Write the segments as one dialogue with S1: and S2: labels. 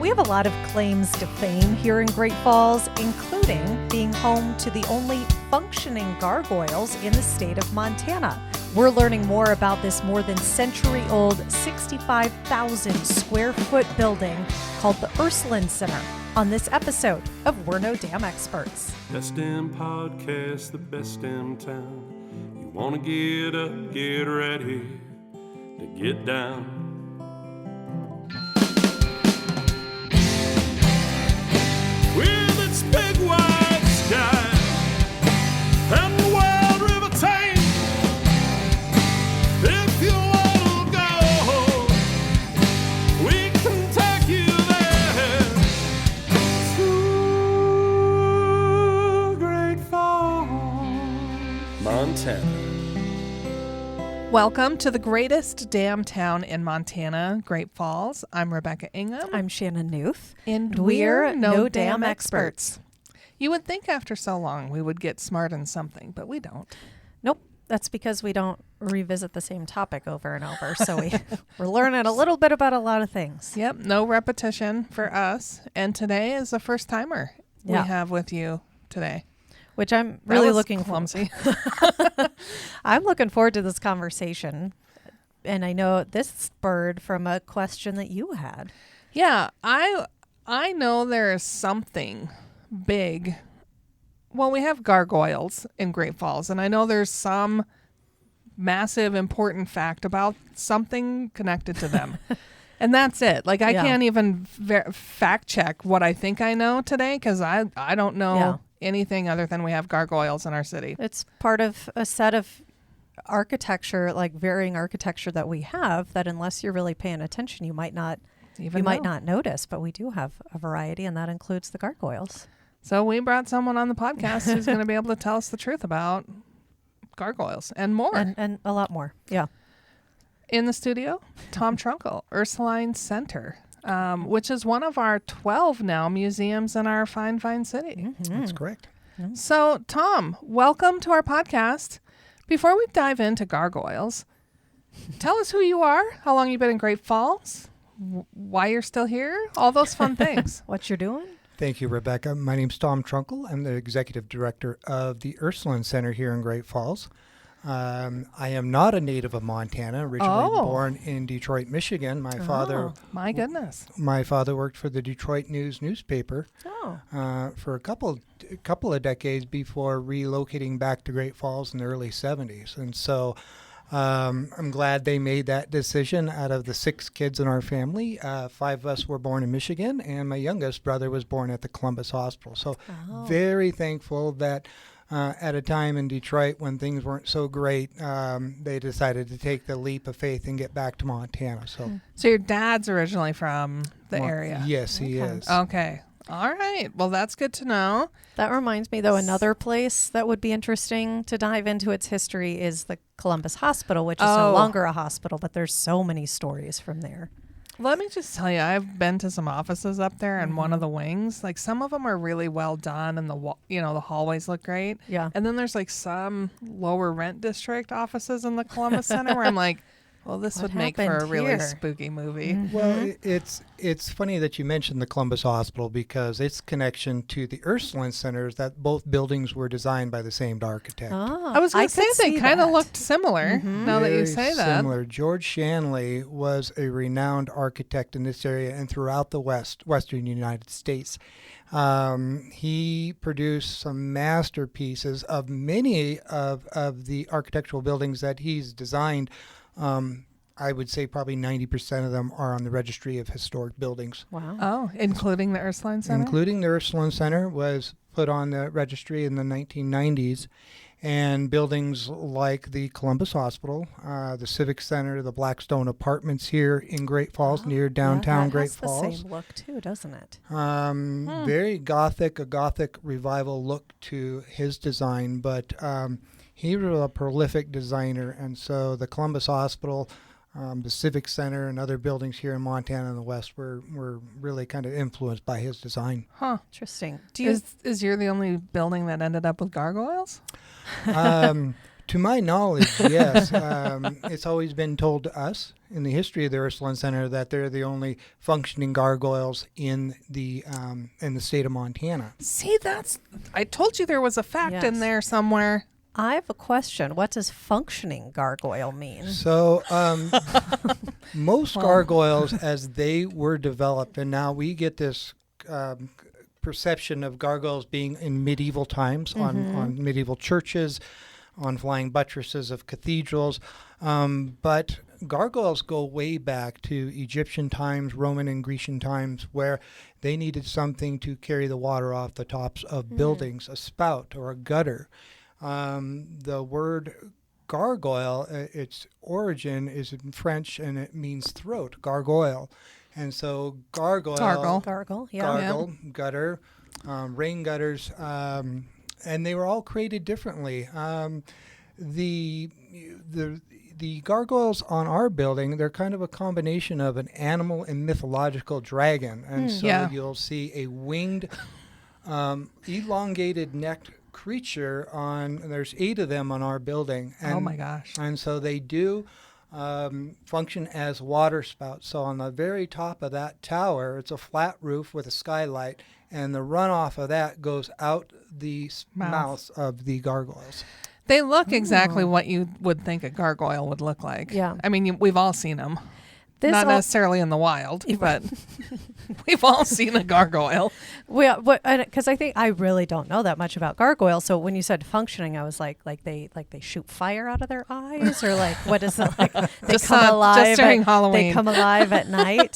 S1: We have a lot of claims to fame here in Great Falls, including being home to the only functioning gargoyles in the state of Montana. We're learning more about this more than century-old 65,000 square foot building called the Ursuline Center on this episode of We're No Damn Experts.
S2: Best damn podcast, the best damn town. You want to get up, get ready to get down. With its big wide sky and the wild river Thames, if you want to go, we can take you there to Great Falls, Montana.
S3: Welcome to the greatest damn town in Montana, Great Falls. I'm Rebecca Ingham.
S1: I'm Shannon Newth.
S3: And we're no damn experts. You would think after so long we would get smart in something, but we don't.
S1: Nope. That's because we don't revisit the same topic over and over. So we're learning a little bit about a lot of things.
S3: Yep, no repetition for us. And today is the first timer we have with you today.
S1: Which I'm really looking
S3: clumsy.
S1: I'm looking forward to this conversation. And I know this spurred from a question that you had.
S3: Yeah, I know there is something big. Well, we have gargoyles in Great Falls, and I know there's some massive important fact about something connected to them. And that's it. Like, I can't even fact check what I think I know today because I don't know anything other than we have gargoyles in our city.
S1: It's part of a set of architecture, like varying architecture that we have, that unless you're really paying attention, you might not notice. But we do have a variety, and that includes the gargoyles.
S3: So we brought someone on the podcast who's going to be able to tell us the truth about gargoyles and more.
S1: And a lot more. Yeah.
S3: In the studio, Tom Trunkle, Ursuline Center, which is one of our 12 now museums in our fine city.
S1: Mm-hmm.
S4: That's correct.
S1: Mm-hmm.
S3: So, Tom, welcome to our podcast. Before we dive into gargoyles, tell us who you are, how long you've been in Great Falls, why you're still here, all those fun things.
S1: What you're doing.
S4: Thank you, Rebecca. My name's Tom Trunkle. I'm the executive director of the Ursuline Center here in Great Falls. I am not a native of Montana, originally born in Detroit, Michigan. My father worked for the Detroit News newspaper for a couple of decades before relocating back to Great Falls in the early 70s. And so I'm glad they made that decision. Out of the 6 kids in our family, 5 of us were born in Michigan, and my youngest brother was born at the Columbus Hospital. So very thankful that at a time in Detroit when things weren't so great, they decided to take the leap of faith and get back to Montana. So
S3: your dad's originally from the area?
S4: Yes, he is.
S3: Okay. All right. Well, that's good to know.
S1: That reminds me, though, another place that would be interesting to dive into its history is the Columbus Hospital, which is no longer a hospital, but there's so many stories from there.
S3: Let me just tell you, I've been to some offices up there, and one of the wings, like some of them are really well done, and the hallways look great. Yeah. And then there's like some lower rent district offices in the Columbus Center where I'm like, well, this would make for a really spooky movie.
S1: Mm-hmm.
S4: Well, it's funny that you mentioned the Columbus Hospital because its connection to the Ursuline Center is that both buildings were designed by the same architect.
S1: Oh,
S3: I was going to say they kind of looked similar now that you say that.
S4: Similar. George Shanley was a renowned architect in this area and throughout the western United States. He produced some masterpieces of many of the architectural buildings that he's designed. I would say probably 90% of them are on the Registry of Historic Buildings.
S1: Wow.
S3: Oh, including the Ursuline Center?
S4: Including the Ursuline Center was put on the registry in the 1990s. And buildings like the Columbus Hospital, the Civic Center, the Blackstone Apartments here in Great Falls, near downtown Great Falls.
S1: It has the same look too, doesn't it?
S4: Very Gothic, a Gothic revival look to his design, but he was a prolific designer, and so the Columbus Hospital, the Civic Center, and other buildings here in Montana and the West were really kind of influenced by his design.
S3: Huh.
S1: Interesting.
S3: Is yours the only building that ended up with gargoyles?
S4: To my knowledge, yes. It's always been told to us in the history of the Ursuline Center that they're the only functioning gargoyles in the state of Montana.
S3: See, I told you there was a fact in there somewhere.
S1: I have a question. What does functioning gargoyle mean?
S4: So most gargoyles, as they were developed, and now we get this perception of gargoyles being in medieval times on medieval churches, on flying buttresses of cathedrals. But gargoyles go way back to Egyptian times, Roman and Grecian times, where they needed something to carry the water off the tops of buildings, a spout or a gutter. The word gargoyle, its origin is in French and it means throat, gargoyle. And so gargle, gutter, rain gutters, and they were all created differently. The gargoyles on our building, they're kind of a combination of an animal and mythological dragon. And so you'll see a winged, elongated necked creature there's 8 of them on our building. And,
S3: oh my gosh.
S4: And so they do function as water spouts. So on the very top of that tower, it's a flat roof with a skylight, and the runoff of that goes out the mouths of the gargoyles.
S3: They look exactly what you would think a gargoyle would look like.
S1: Yeah.
S3: I mean, we've all seen them. Not necessarily in the wild, but we've all seen a gargoyle.
S1: Because I think I really don't know that much about gargoyles. So when you said functioning, I was like they shoot fire out of their eyes, or like what is it like? They come alive
S3: just during Halloween.
S1: They come alive at night.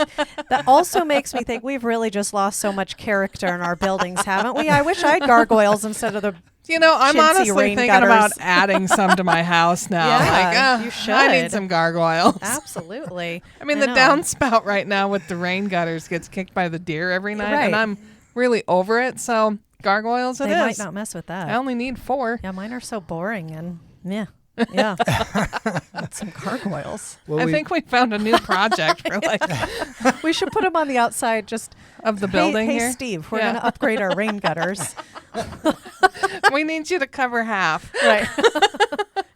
S1: That also makes me think we've really just lost so much character in our buildings, haven't we? I wish I had gargoyles instead of the.
S3: I'm honestly thinking about adding some to my house now.
S1: Yeah, you should.
S3: I need some gargoyles.
S1: Absolutely.
S3: I mean, the downspout right now with the rain gutters gets kicked by the deer every night, and I'm really over it. So gargoyles it is.
S1: They might not mess with that.
S3: I only need 4.
S1: Yeah, mine are so boring, and yeah. Some gargoyles.
S4: Well,
S3: I think we found a new project for
S1: we should put them on the outside just
S3: of the building
S1: hey,
S3: here.
S1: Hey, Steve, we're going to upgrade our rain gutters.
S3: We need you to cover half.
S1: Right.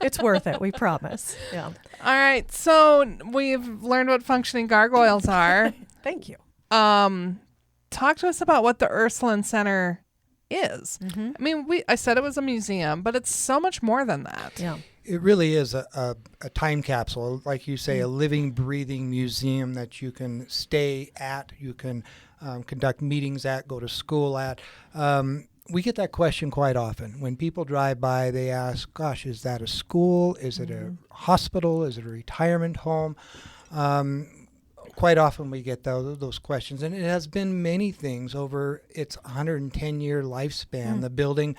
S1: It's worth it. We promise. Yeah.
S3: All right. So we've learned what functioning gargoyles are.
S1: Thank you.
S3: Talk to us about what the Ursuline Center is.
S1: Mm-hmm.
S3: I mean, I said it was a museum, but it's so much more than that.
S1: Yeah.
S4: It really is a time capsule, like you say, a living, breathing museum that you can stay at, you can conduct meetings at, go to school at. We get that question quite often. When people drive by, they ask, gosh, is that a school? Is it a hospital? Is it a retirement home? Quite often we get those questions, and it has been many things over its 110-year lifespan. The building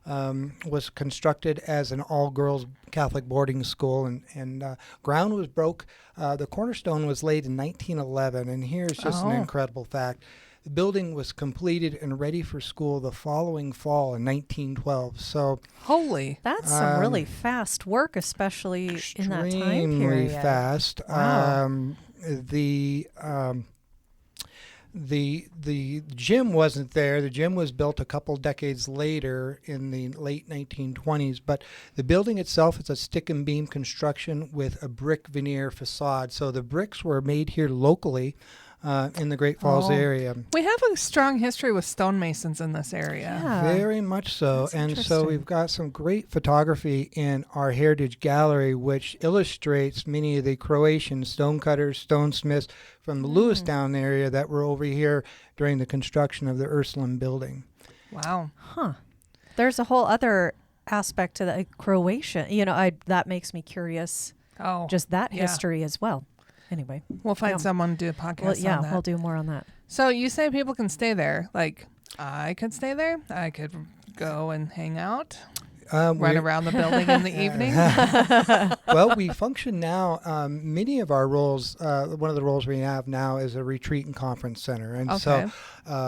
S4: was constructed as an all-girls Catholic boarding school, and ground was broke. The cornerstone was laid in 1911, and here's just an incredible fact. The building was completed and ready for school the following fall in 1912. So,
S1: that's some really fast work, especially in that time period.
S4: Extremely fast.
S1: Wow.
S4: The gym wasn't there. The gym was built a couple decades later in the late 1920s, but the building itself is a stick and beam construction with a brick veneer facade. So the bricks were made here locally in the Great Falls area.
S3: We have a strong history with stonemasons in this area.
S1: Yeah.
S4: Very much so.
S1: That's
S4: And so we've got some great photography in our Heritage Gallery, which illustrates many of the Croatian stonecutters, stonesmiths from the Lewistown area that were over here during the construction of the Ursuline building.
S3: Wow.
S1: Huh. There's a whole other aspect to the Croatian. That makes me curious.
S3: Oh,
S1: Just that history as well. Anyway,
S3: we'll find someone to do a podcast on that.
S1: We'll do more on that.
S3: So you say people can stay there. Like, I could stay there. I could go and hang out, run around the building in the evening.
S4: Well, we function now. Many of our roles, one of the roles we have now is a retreat and conference center. And so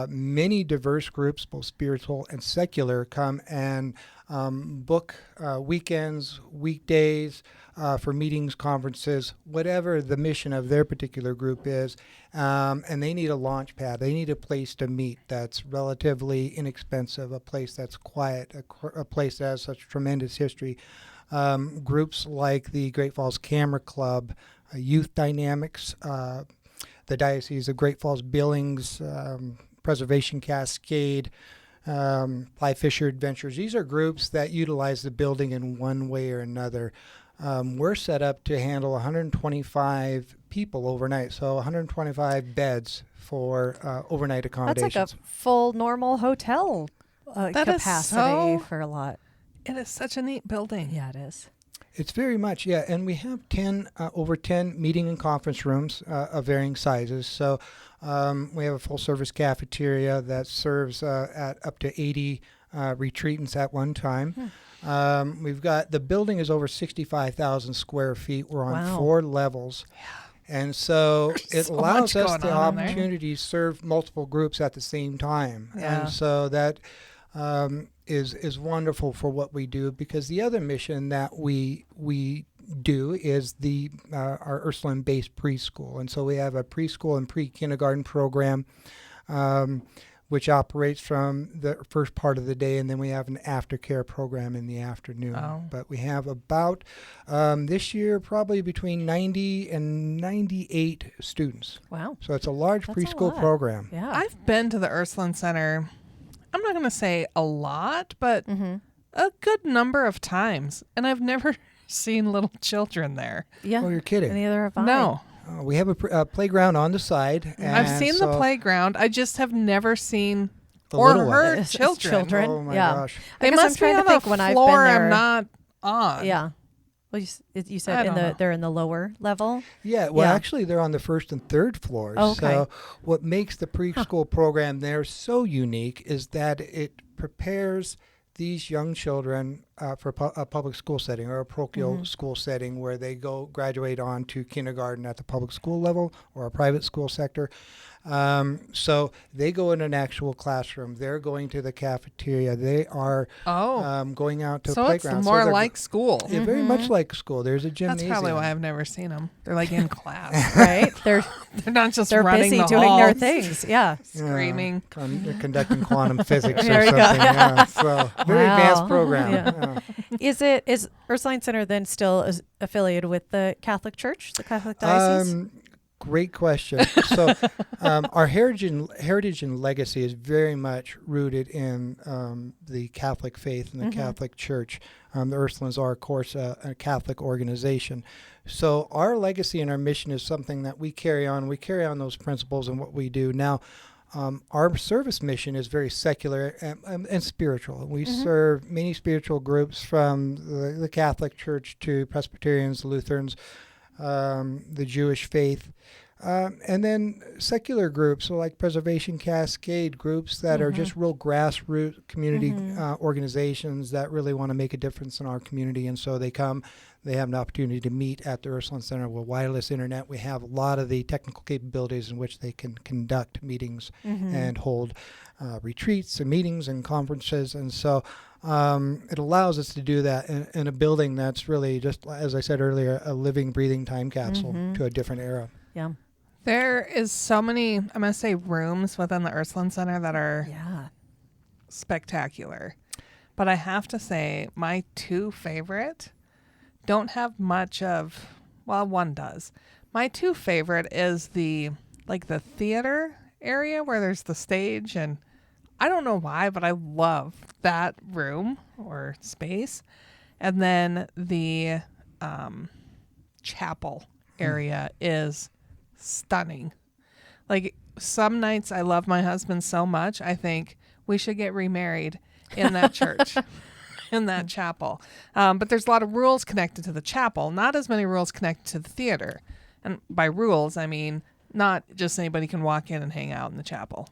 S4: many diverse groups, both spiritual and secular, come and book weekends, weekdays, for meetings, conferences, whatever the mission of their particular group is. And they need a launch pad. They need a place to meet that's relatively inexpensive, a place that's quiet, a place that has such tremendous history. Groups like the Great Falls Camera Club, Youth Dynamics, the Diocese of Great Falls Billings, Preservation Cascade, Fly Fisher Adventures. These are groups that utilize the building in one way or another. We're set up to handle 125 people overnight, so 125 beds for overnight accommodations.
S1: That's like a full normal hotel capacity for a lot.
S3: It is such a neat building.
S1: Yeah, it is.
S4: It's very much, yeah. And we have over 10 meeting and conference rooms of varying sizes. So we have a full-service cafeteria that serves at up to 80 retreatants at one time. We've got, the building is over 65,000 square feet. We're on 4 levels. Yeah. And so it allows us the opportunity to serve multiple groups at the same time.
S3: Yeah.
S4: And so that is wonderful for what we do, because the other mission that we do is our Ursuline-based preschool. And so we have a preschool and pre-kindergarten program which operates from the first part of the day, and then we have an aftercare program in the afternoon. But we have about, this year, probably between 90 and 98 students.
S1: Wow.
S4: So it's a large preschool program.
S1: Yeah.
S3: I've been to the Ursuline Center, I'm not going to say a lot, but a good number of times. And I've never seen little children there.
S1: Yeah.
S4: Oh, you're kidding.
S1: Neither have I.
S3: No.
S4: We have a playground on the side. And
S3: I've seen the playground. I just have never seen
S4: The
S3: or
S4: little one.
S3: heard children.
S4: Oh my
S1: Yeah.
S4: gosh.
S3: They
S1: guess I'm
S3: must be
S1: trying to
S3: on
S1: think
S3: a
S1: when I've been
S3: floor
S1: there.
S3: I'm not on.
S1: Yeah. Well, you
S3: I
S1: said
S3: don't know.
S1: they're in the lower level.
S4: Yeah, well,
S1: Yeah.
S4: actually, they're on the first and third floors.
S1: Oh, okay.
S4: So what makes the preschool program there so unique is that it prepares these young children for a public school setting or a parochial school setting, where they graduate on to kindergarten at the public school level or a private school sector. So they go in an actual classroom. They're going to the cafeteria. They are going out to
S3: So
S4: playgrounds.
S3: it's more
S4: they're
S3: like school.
S4: Yeah, very much like school. There's a gymnasium.
S3: That's probably why I've never seen them. They're like in class.
S1: Right? They're
S3: They're not just
S1: they're
S3: running
S1: busy
S3: the
S1: doing their
S3: halls,
S1: things. Yeah.
S3: screaming.
S4: They're conducting quantum physics or
S1: There
S4: something.
S1: you go.
S4: Yeah, so very
S1: Wow.
S4: advanced program.
S1: Yeah. Is Ursuline Center then still affiliated with the Catholic Church, the Catholic Diocese?
S4: Great question. So our heritage and legacy is very much rooted in the Catholic faith and the Catholic Church. The Ursulines are, of course, a Catholic organization. So our legacy and our mission is something that we carry on. We carry on those principles in what we do. Now, our service mission is very secular and spiritual. We serve many spiritual groups, from the Catholic Church to Presbyterians, Lutherans, the Jewish faith, and then secular groups, so like Preservation Cascade, groups that are just real grassroots community organizations that really want to make a difference in our community. And so they come, they have an opportunity to meet at the Ursuline Center with wireless internet. We have a lot of the technical capabilities in which they can conduct meetings and hold retreats and meetings and conferences. And so it allows us to do that in a building that's really, just as I said earlier, a living, breathing time capsule to a different era.
S1: Yeah.
S3: There is so many, I'm going to say, rooms within the Ursuline Center that are spectacular. But I have to say, my 2 favorite don't have much of, well, one does. My 2 favorite is the theater area where there's the stage, and I don't know why, but I love that room or space. And then the chapel area is stunning. Like, some nights I love my husband so much, I think we should get remarried in that church, in that chapel. But there's a lot of rules connected to the chapel, not as many rules connected to the theater. And by rules, I mean not just anybody can walk in and hang out in the chapel.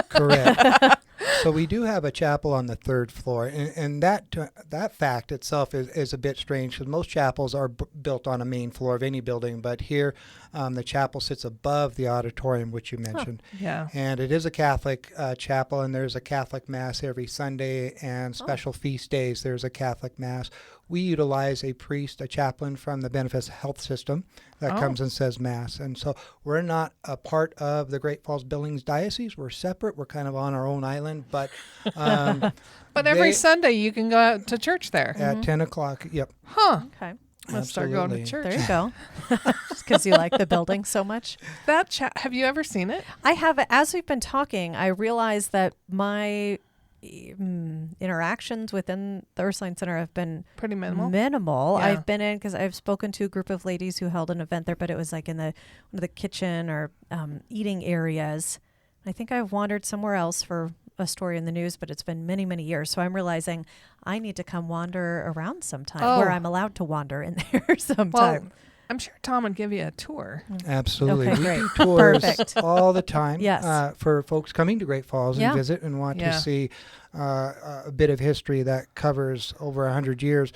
S4: Correct. So we do have a chapel on the 3rd floor, and that fact itself is a bit strange, because most chapels are built on a main floor of any building, but here The chapel sits above the auditorium, which you mentioned.
S3: Yeah.
S4: And it is a Catholic chapel, and there's a Catholic Mass every Sunday, and special feast days there's a Catholic Mass. We utilize a priest, a chaplain from the Benefits Health System that comes and says Mass. And so we're not a part of the Great Falls Billings Diocese. We're separate. We're kind of on our own island. But
S3: but every Sunday you can go out to church there.
S4: At 10 o'clock, yep.
S3: Huh.
S1: Okay.
S3: Let's start going to church.
S1: There you go. Just because you like the building so much.
S3: Have you ever seen it?
S1: I have. As we've been talking, I realized that my interactions within the Ursuline Center have been
S3: pretty minimal.
S1: Yeah.
S3: Yeah.
S1: I've been in because I've spoken to a group of ladies who held an event there, but it was like in one of the kitchen or eating areas. I think I've wandered somewhere else for a story in the news, but it's been many, many years. So I'm realizing I need to come wander around sometime where I'm allowed to wander in there sometime.
S3: Well, I'm sure Tom would give you a tour.
S4: Absolutely.
S1: Okay,
S4: We
S1: great.
S4: do tours
S1: Perfect.
S4: all the time
S1: Yes.
S4: for folks coming to Great Falls and visit and want to see a bit of history that covers over 100 years.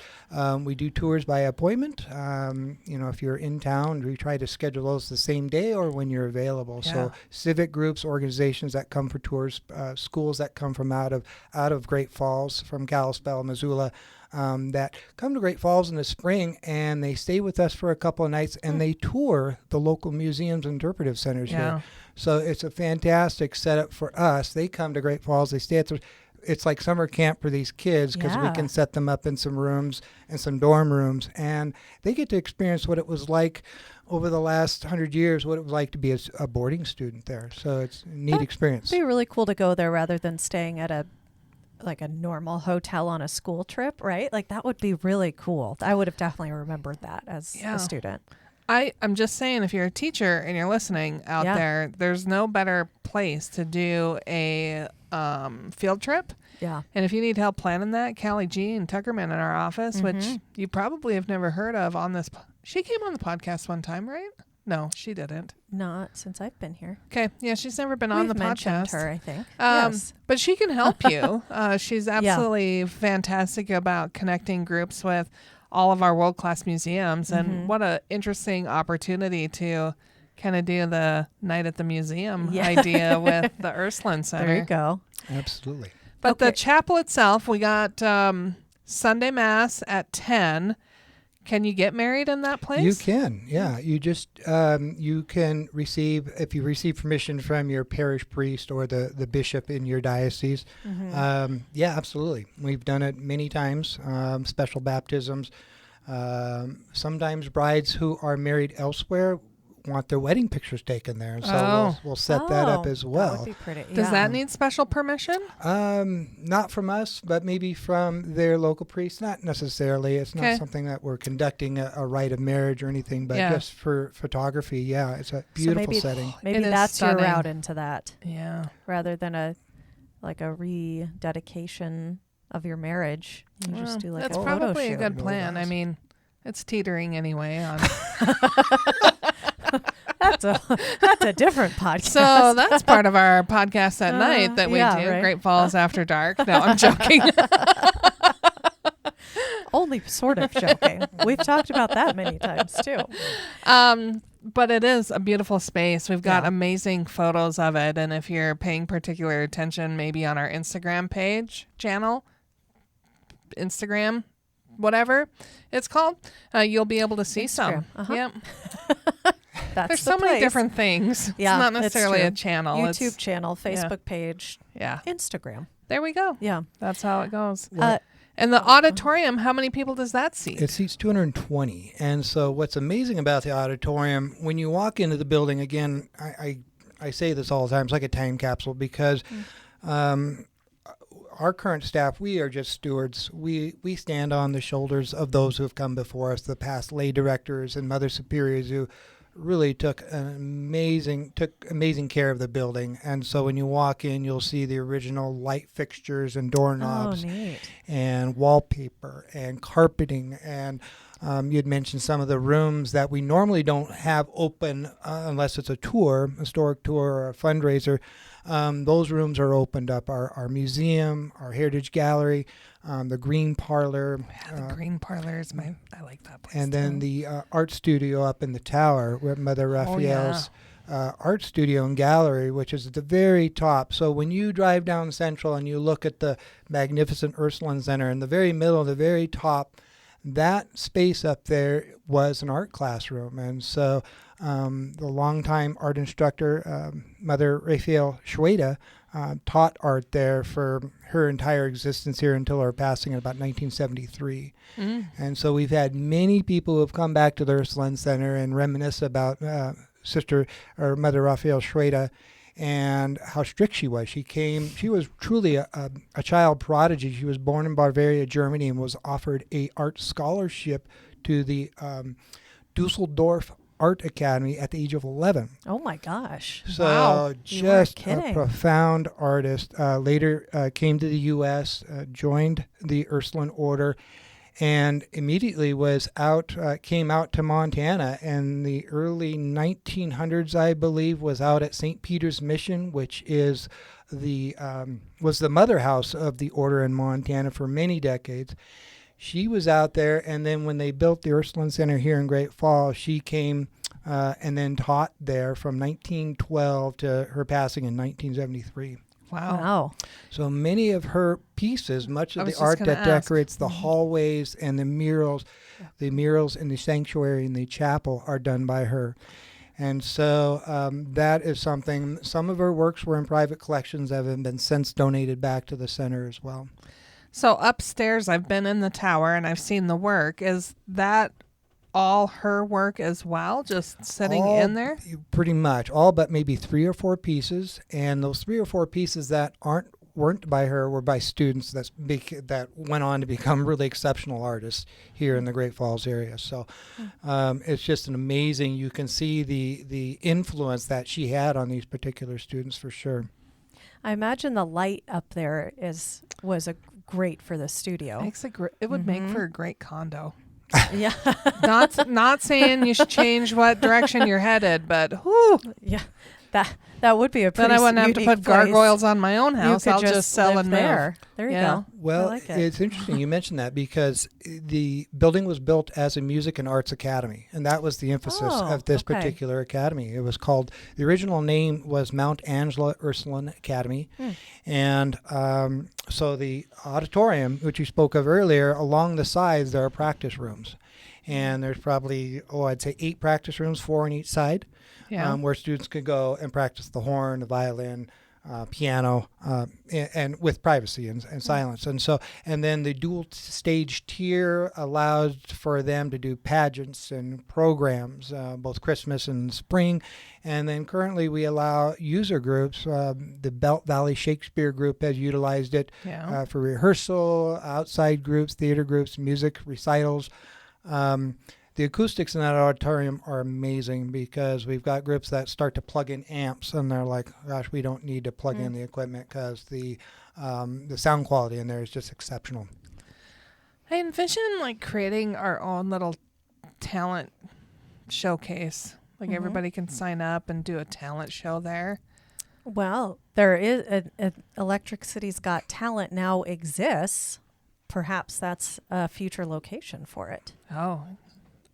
S4: We do tours by appointment. If you're in town, we try to schedule those the same day or when you're available.
S3: Yeah.
S4: So civic groups, organizations that come for tours, schools that come from out of Great Falls, from Kalispell, Missoula, that come to Great Falls in the spring, and they stay with us for a couple of nights, and they tour the local museums and interpretive centers here. So it's a fantastic setup for us. They come to Great Falls, they stay at it's like summer camp for these kids because we can set them up in some rooms and some dorm rooms, and they get to experience what it was like over the last 100 years, what it was like to be a boarding student there. So it's a neat experience.
S1: It'd be really cool to go there rather than staying at a normal hotel on a school trip, right? Like that would be really cool. I would have definitely remembered that as a student.
S3: I'm just saying, if you're a teacher and you're listening out there, there's no better place to do a field trip.
S1: Yeah.
S3: And if you need help planning that, Callie G and Tuckerman in our office, which you probably have never heard of on this. She came on the podcast one time, right? No, she didn't.
S1: Not since I've been here.
S3: Okay. Yeah, she's never been on the
S1: mentioned
S3: podcast.
S1: her, I think.
S3: Yes. But she can help you. She's absolutely fantastic about connecting groups with all of our world-class museums. And what an interesting opportunity to kind of do the night at the museum idea with the Ursuline Center.
S1: There you go.
S4: Absolutely.
S3: But the chapel itself, we got Sunday Mass at 10. Can you get married in that place?
S4: You can, yeah. You just you can receive, if you receive permission from your parish priest or the bishop in your diocese. Yeah, absolutely. We've done it many times. Special baptisms. Sometimes brides who are married elsewhere want their wedding pictures taken there, and so we'll set that up as well.
S1: That would be pretty.
S3: Does that need special permission?
S4: Not from us, but maybe from their local priest. Not necessarily. It's not something that we're conducting a rite of marriage or anything, but just for photography. Yeah, it's a beautiful setting.
S1: Maybe that's
S3: stunning.
S1: your route into that.
S3: Yeah.
S1: Rather than a rededication of your marriage, you just do
S3: that's
S1: a
S3: probably
S1: photo
S3: a
S1: shoot.
S3: good plan. I mean, it's teetering anyway on.
S1: That's a different podcast.
S3: So that's part of our podcast at night that we do.
S1: Right?
S3: Great Falls After Dark. No, I'm joking.
S1: Only sort of joking. We've talked about that many times too.
S3: But it is a beautiful space. We've got amazing photos of it. And if you're paying particular attention, maybe on our Instagram Instagram, whatever it's called, you'll be able to see
S1: Instagram.
S3: some. Yep.
S1: There's
S3: so many different things.
S1: Yeah,
S3: it's not necessarily a channel.
S1: YouTube channel, Facebook page,
S3: Yeah.
S1: Instagram.
S3: There we go.
S1: Yeah.
S3: That's how it goes. And the auditorium, how many people does that seat?
S4: It seats 220. And so what's amazing about the auditorium, when you walk into the building, again, I say this all the time, it's like a time capsule because our current staff, we are just stewards. We stand on the shoulders of those who have come before us, the past lay directors and mother superiors who really took amazing care of the building. And so when you walk in, you'll see the original light fixtures and doorknobs and wallpaper and carpeting and You had mentioned some of the rooms that we normally don't have open unless it's a tour, a historic tour or a fundraiser. Those rooms are opened up. Our museum, our heritage gallery, the green parlor.
S3: Yeah, the green parlor is I like that place.
S4: And then the art studio up in the tower with Mother Raphael's art studio and gallery, which is at the very top. So when you drive down Central and you look at the magnificent Ursuline Center, in the very middle, the very top, that space up there was an art classroom. And so the longtime art instructor, Mother Raphael Schweda, taught art there for her entire existence here until her passing in about 1973. And so we've had many people who have come back to the Ursuline Center and reminisce about Sister or Mother Raphael Schweda and how strict she was. She was truly a child prodigy. She was born in Bavaria, Germany, and was offered a art scholarship to the Dusseldorf Art Academy at the age of 11.
S1: Oh my gosh.
S4: So
S3: wow.
S4: just a profound artist. Later came to the U.S., joined the Ursuline Order, and immediately came out to Montana. In the early 1900s, I believe, was out at St. Peter's Mission, which is was the mother house of the order in Montana for many decades. She was out there, and then when they built the Ursuline Center here in Great Falls, she came and then taught there from 1912 to her passing in 1973.
S3: Wow.
S4: So many of her pieces, much of the art that decorates the hallways and the murals in the sanctuary and the chapel are done by her. And so that is something. Some of her works were in private collections that have been since donated back to the center as well.
S3: So upstairs, I've been in the tower and I've seen the work. Is that all her work as well, just sitting in there?
S4: Pretty much. All but maybe 3 or 4 pieces. And those 3 or 4 pieces that weren't by her were by students that went on to become really exceptional artists here in the Great Falls area. So it's just an amazing, you can see the influence that she had on these particular students for sure.
S1: I imagine the light up there was great for the studio.
S3: It would make for a great condo.
S1: Yeah.
S3: Not saying you should change what direction you're headed, but whew.
S1: Yeah. That would be a pretty
S3: Then I wouldn't have to put gargoyles on my own house.
S1: You could
S3: I'll just sell and
S1: there.
S3: move.
S1: There you go.
S4: Well,
S1: I like it.
S4: It's interesting you mentioned that because the building was built as a music and arts academy, and that was the emphasis of this particular academy. It was called, the original name was Mount Angela Ursuline Academy, and so the auditorium, which you spoke of earlier, along the sides there are practice rooms, and there's probably, I'd say 8 practice rooms, 4 on each side. Where students could go and practice the horn, the violin, piano, and with privacy and silence. And then the dual stage tier allows for them to do pageants and programs, both Christmas and spring. And then currently we allow user groups. The Belt Valley Shakespeare group has utilized it for rehearsal, outside groups, theater groups, music recitals. The acoustics in that auditorium are amazing because we've got groups that start to plug in amps and they're like, gosh, we don't need to plug in the equipment because the sound quality in there is just exceptional.
S3: I envision creating our own little talent showcase. Everybody can sign up and do a talent show there.
S1: Well, there is Electric City's Got Talent now exists. Perhaps that's a future location for it.
S3: Oh,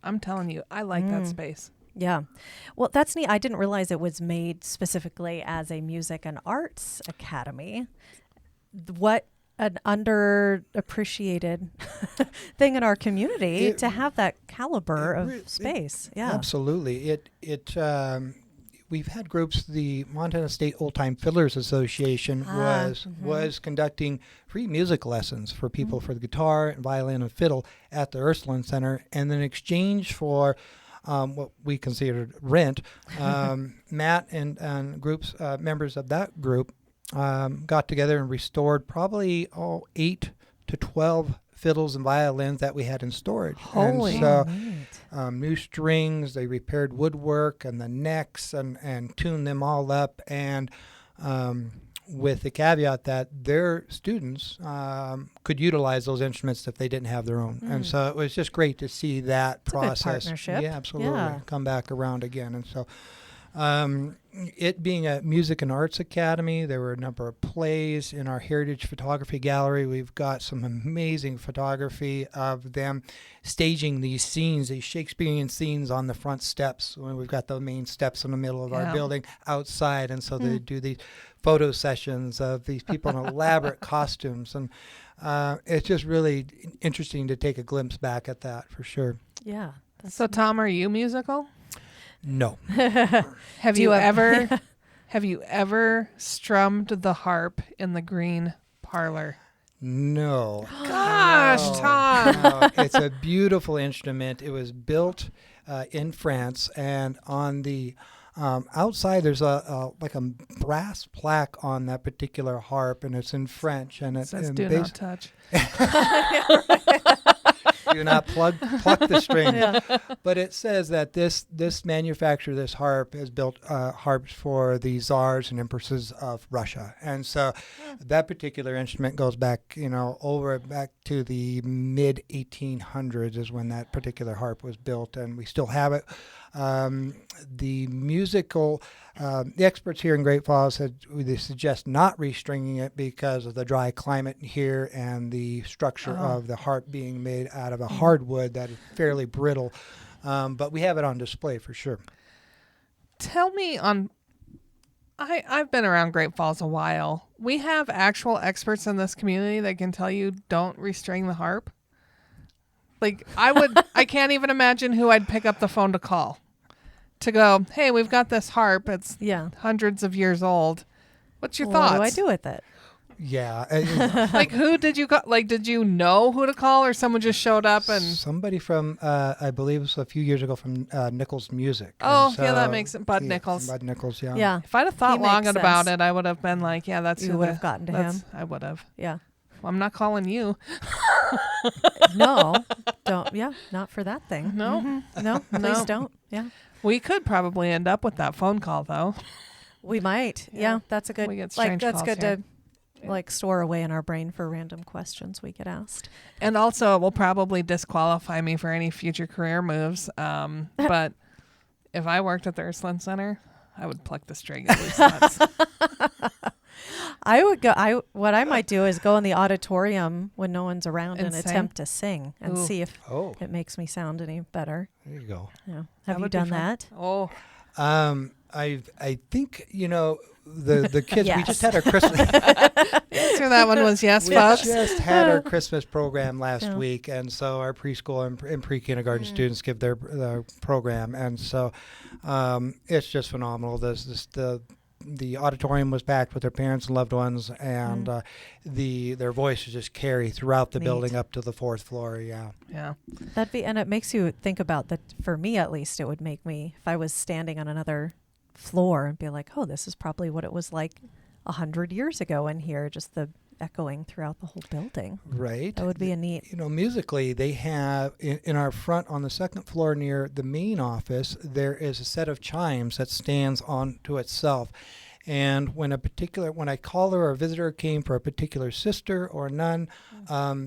S3: I'm telling you, I like that space.
S1: Yeah. Well, that's neat. I didn't realize it was made specifically as a music and arts academy. What an underappreciated thing in our community to have that caliber of space. Yeah.
S4: Absolutely. We've had groups, the Montana State Old Time Fiddlers Association was conducting free music lessons for people for the guitar and violin and fiddle at the Ursuline Center. And in exchange for what we considered rent, Matt and groups, members of that group got together and restored probably 8 to 12 fiddles and violins that we had in storage.
S3: Holy.
S4: And so new strings, they repaired woodwork and the necks and tuned them all up. And with the caveat that their students could utilize those instruments if they didn't have their own. And so it was just great to see that
S1: It's a good
S4: process.
S1: partnership.
S4: Yeah, absolutely.
S1: Yeah.
S4: Come back around again. And so it being a music and arts academy, there were a number of plays in our heritage photography gallery. We've got some amazing photography of them staging these scenes, these Shakespearean scenes on the front steps. We've got the main steps in the middle of our building outside, and so they do these photo sessions of these people in elaborate costumes, and it's just really interesting to take a glimpse back at that for sure.
S1: Yeah.
S3: So, Tom, are you musical?
S4: No.
S3: Have you ever strummed the harp in the green parlor?
S4: No.
S3: Gosh, Tom.
S4: No. It's a beautiful instrument. It was built in France, and on the outside there's a brass plaque on that particular harp, and it's in French, and it
S3: Says
S4: and
S3: do not touch.
S4: do not pluck the strings. But it says that this manufacturer, this harp, has built harps for the czars and empresses of Russia. And so that particular instrument goes back, back to the mid 1800s is when that particular harp was built, and we still have it. The musical, the experts here in Great Falls they suggest not restringing it because of the dry climate here and the structure of the harp being made out of a hardwood that is fairly brittle. But we have it on display for sure.
S3: Tell me I've been around Great Falls a while. We have actual experts in this community that can tell you don't restring the harp. Like I can't even imagine who I'd pick up the phone to call. To go, hey, we've got this harp. It's hundreds of years old. What's your thoughts?
S1: What do I do with it?
S4: Yeah.
S3: Like, who did you call? Like, did you know who to call, or someone just showed up and...
S4: Somebody from, I believe it was a few years ago, from Nichols Music.
S3: Oh, yeah, that makes it. Bud Nichols.
S4: Bud Nichols, yeah.
S1: Yeah.
S3: If I'd have thought
S1: He
S3: long
S1: makes
S3: about
S1: sense.
S3: it, I would have been like, yeah, that's
S1: You
S3: who
S1: would have gotten to him.
S3: I would have.
S1: Yeah.
S3: Well, I'm not calling you.
S1: No, don't. Yeah, not for that thing.
S3: No.
S1: No, please don't. Yeah.
S3: We could probably end up with that phone call, though.
S1: We might. Yeah, that's a good.
S3: We get strange
S1: that's
S3: calls
S1: good
S3: here.
S1: to store away in our brain for random questions we get asked.
S3: And also, it will probably disqualify me for any future career moves. But if I worked at the Ursuline Center, I would pluck the string at least once.
S1: I would go. What I might do is go in the auditorium when no one's around
S3: And
S1: and
S3: sing?
S1: attempt to sing and
S3: Ooh.
S1: see if
S4: Oh,
S1: it makes me sound any better.
S4: there you go.
S1: Yeah.
S3: That
S1: Have you
S3: would be
S1: done
S3: fun.
S1: that?
S3: Oh,
S4: I think, the kids, we
S1: Yes.
S4: just had our Christmas...
S3: the answer to that one was yes,
S4: We
S3: folks.
S4: just had our Christmas program last
S1: Yeah.
S4: week, and so our preschool and pre-kindergarten students give their program, and so it's just phenomenal. The auditorium was packed with their parents and loved ones, and their voices just carry throughout the
S1: Neat.
S4: building up to the fourth floor. Yeah.
S3: Yeah.
S1: And it makes you think about that. For me, at least, it would make me, if I was standing on another floor, and be like, oh, this is probably what it was like 100 years ago in here, just the echoing throughout the whole building.
S4: Right.
S1: That would be a neat.
S4: Musically, they have in our front on the second floor near the main office, there is a set of chimes that stands on to itself. And when a caller or a visitor came for a particular sister or nun,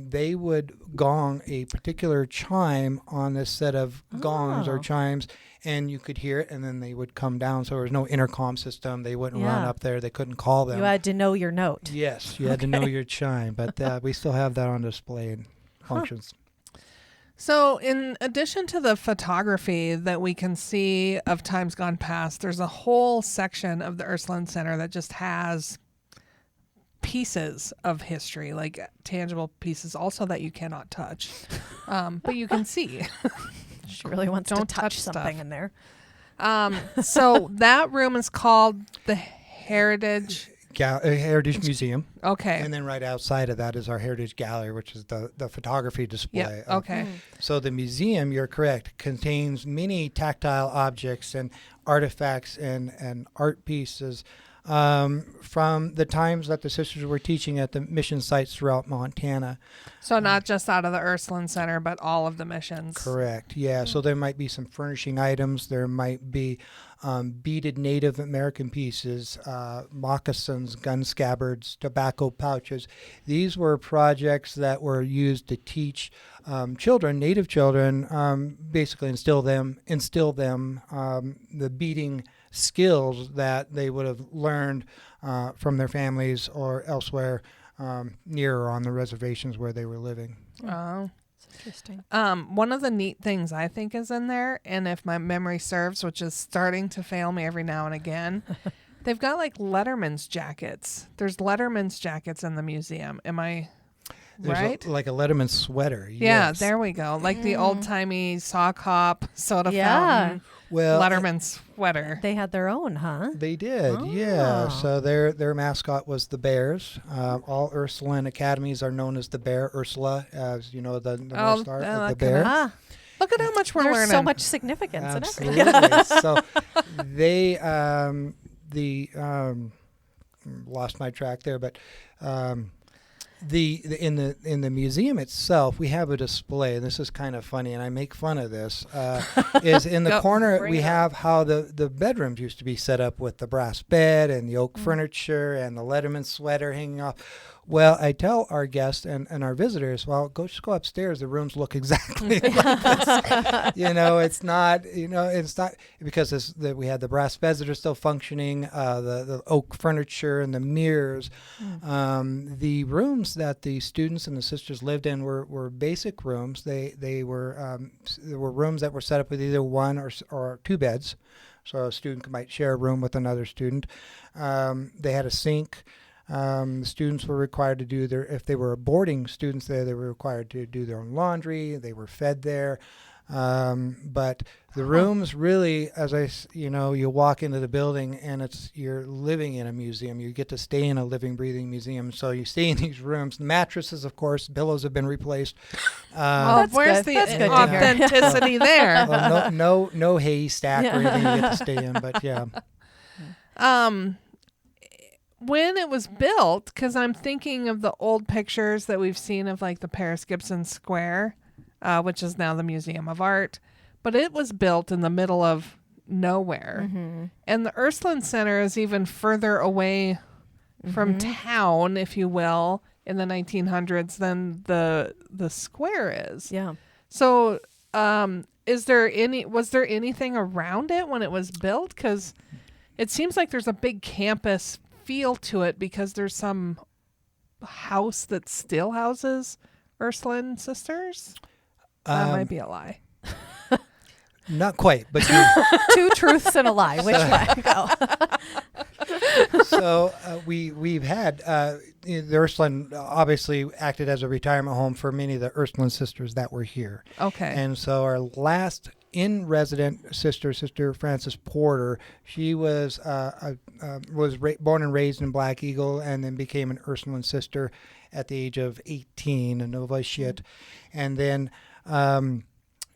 S4: they would gong a particular chime on this set of gongs or
S1: Oh.
S4: chimes, and you could hear it, and then they would come down. So there was no intercom system. They wouldn't run
S1: Yeah.
S4: up there. They couldn't call them.
S1: You had to know your note.
S4: Yes, you had to know your chime, but we still have that on display and functions.
S3: So, in addition to the photography that we can see of times gone past, there's a whole section of the Ursuline Center that just has pieces of history, like tangible pieces also that you cannot touch, but you can see.
S1: She really wants
S3: Don't
S1: to touch
S3: touch
S1: something
S3: stuff.
S1: in there.
S3: So that room is called the Heritage.
S4: Heritage Museum.
S3: Okay.
S4: And then right outside of that is our Heritage Gallery, which is the photography display.
S3: Yeah. Okay.
S4: So the museum, you're correct, contains many tactile objects and artifacts and art pieces from the times that the sisters were teaching at the mission sites throughout Montana.
S3: So not just out of the Ursuline Center, but all of the missions.
S4: Correct. Yeah. So there might be some furnishing items. There might be beaded Native American pieces, moccasins, gun scabbards, tobacco pouches. These were projects that were used to teach children, Native children, basically instill them the beading skills that they would have learned from their families or elsewhere near or on the reservations where they were living.
S3: Oh.
S1: Interesting.
S3: One of the neat things I think is in there, and if my memory serves, which is starting to fail me every now and again, they've got like Letterman's jackets. There's Letterman's jackets in the museum. Am I right?
S4: Like a Letterman sweater.
S3: Yeah,
S4: Yes.
S3: there we go. Like the old-timey sock hop, soda
S1: Yeah.
S3: fountain,
S4: Well,
S3: Letterman sweater.
S1: They had their own, huh?
S4: They did, yeah. So their mascot was the Bears. All Ursuline academies are known as the Bear. Ursula, as you know, the North Star of the bear.
S1: Ah,
S3: Look at how much we're
S1: there's
S3: learning.
S1: so much significance in
S4: Absolutely.
S1: everything.
S4: So they lost my track there, but in the museum itself, we have a display, and this is kind of funny, and I make fun of this. Is in the corner
S3: bring
S4: we
S3: it
S4: have how the bedrooms used to be set up with the brass bed and the oak furniture and the Letterman sweater hanging off. Well, I tell our guests and our visitors, well, just go upstairs. The rooms look exactly like this. It's not because we had the brass beds that are still functioning, the oak furniture and the mirrors. The rooms that the students and the sisters lived in were basic rooms. They were there were rooms that were set up with either one or two beds, so a student might share a room with another student. They had a sink. Students were required to do if they were boarding students there, they were required to do their own laundry. They were fed there. But the rooms really, you walk into the building and you're living in a museum. You get to stay in a living, breathing museum. So you stay in these rooms. Mattresses, of course, pillows have been replaced.
S3: Where's
S1: good.
S3: the
S1: That's good to hear.
S3: authenticity there?
S4: Well, no haystack or anything you get to stay in, but yeah.
S3: When it was built, because I'm thinking of the old pictures that we've seen of like the Paris Gibson Square, which is now the Museum of Art, but it was built in the middle of nowhere. And the Ursuline Center is even further away from town, if you will, in the 1900s than the square is.
S1: Yeah.
S3: So was there anything around it when it was built? Because it seems like there's a big campus feel to it because there's some house that still houses Ursuline sisters. That might be a lie.
S4: Not quite, but
S1: Two truths and a lie. Which way? Go.
S4: So we've had the Ursuline obviously acted as a retirement home for many of the Ursuline sisters that were here.
S3: Okay.
S4: And so our last in-resident sister Frances Porter, she was born and raised in Black Eagle and then became an Ursuline sister at the age of 18, a novitiate. And then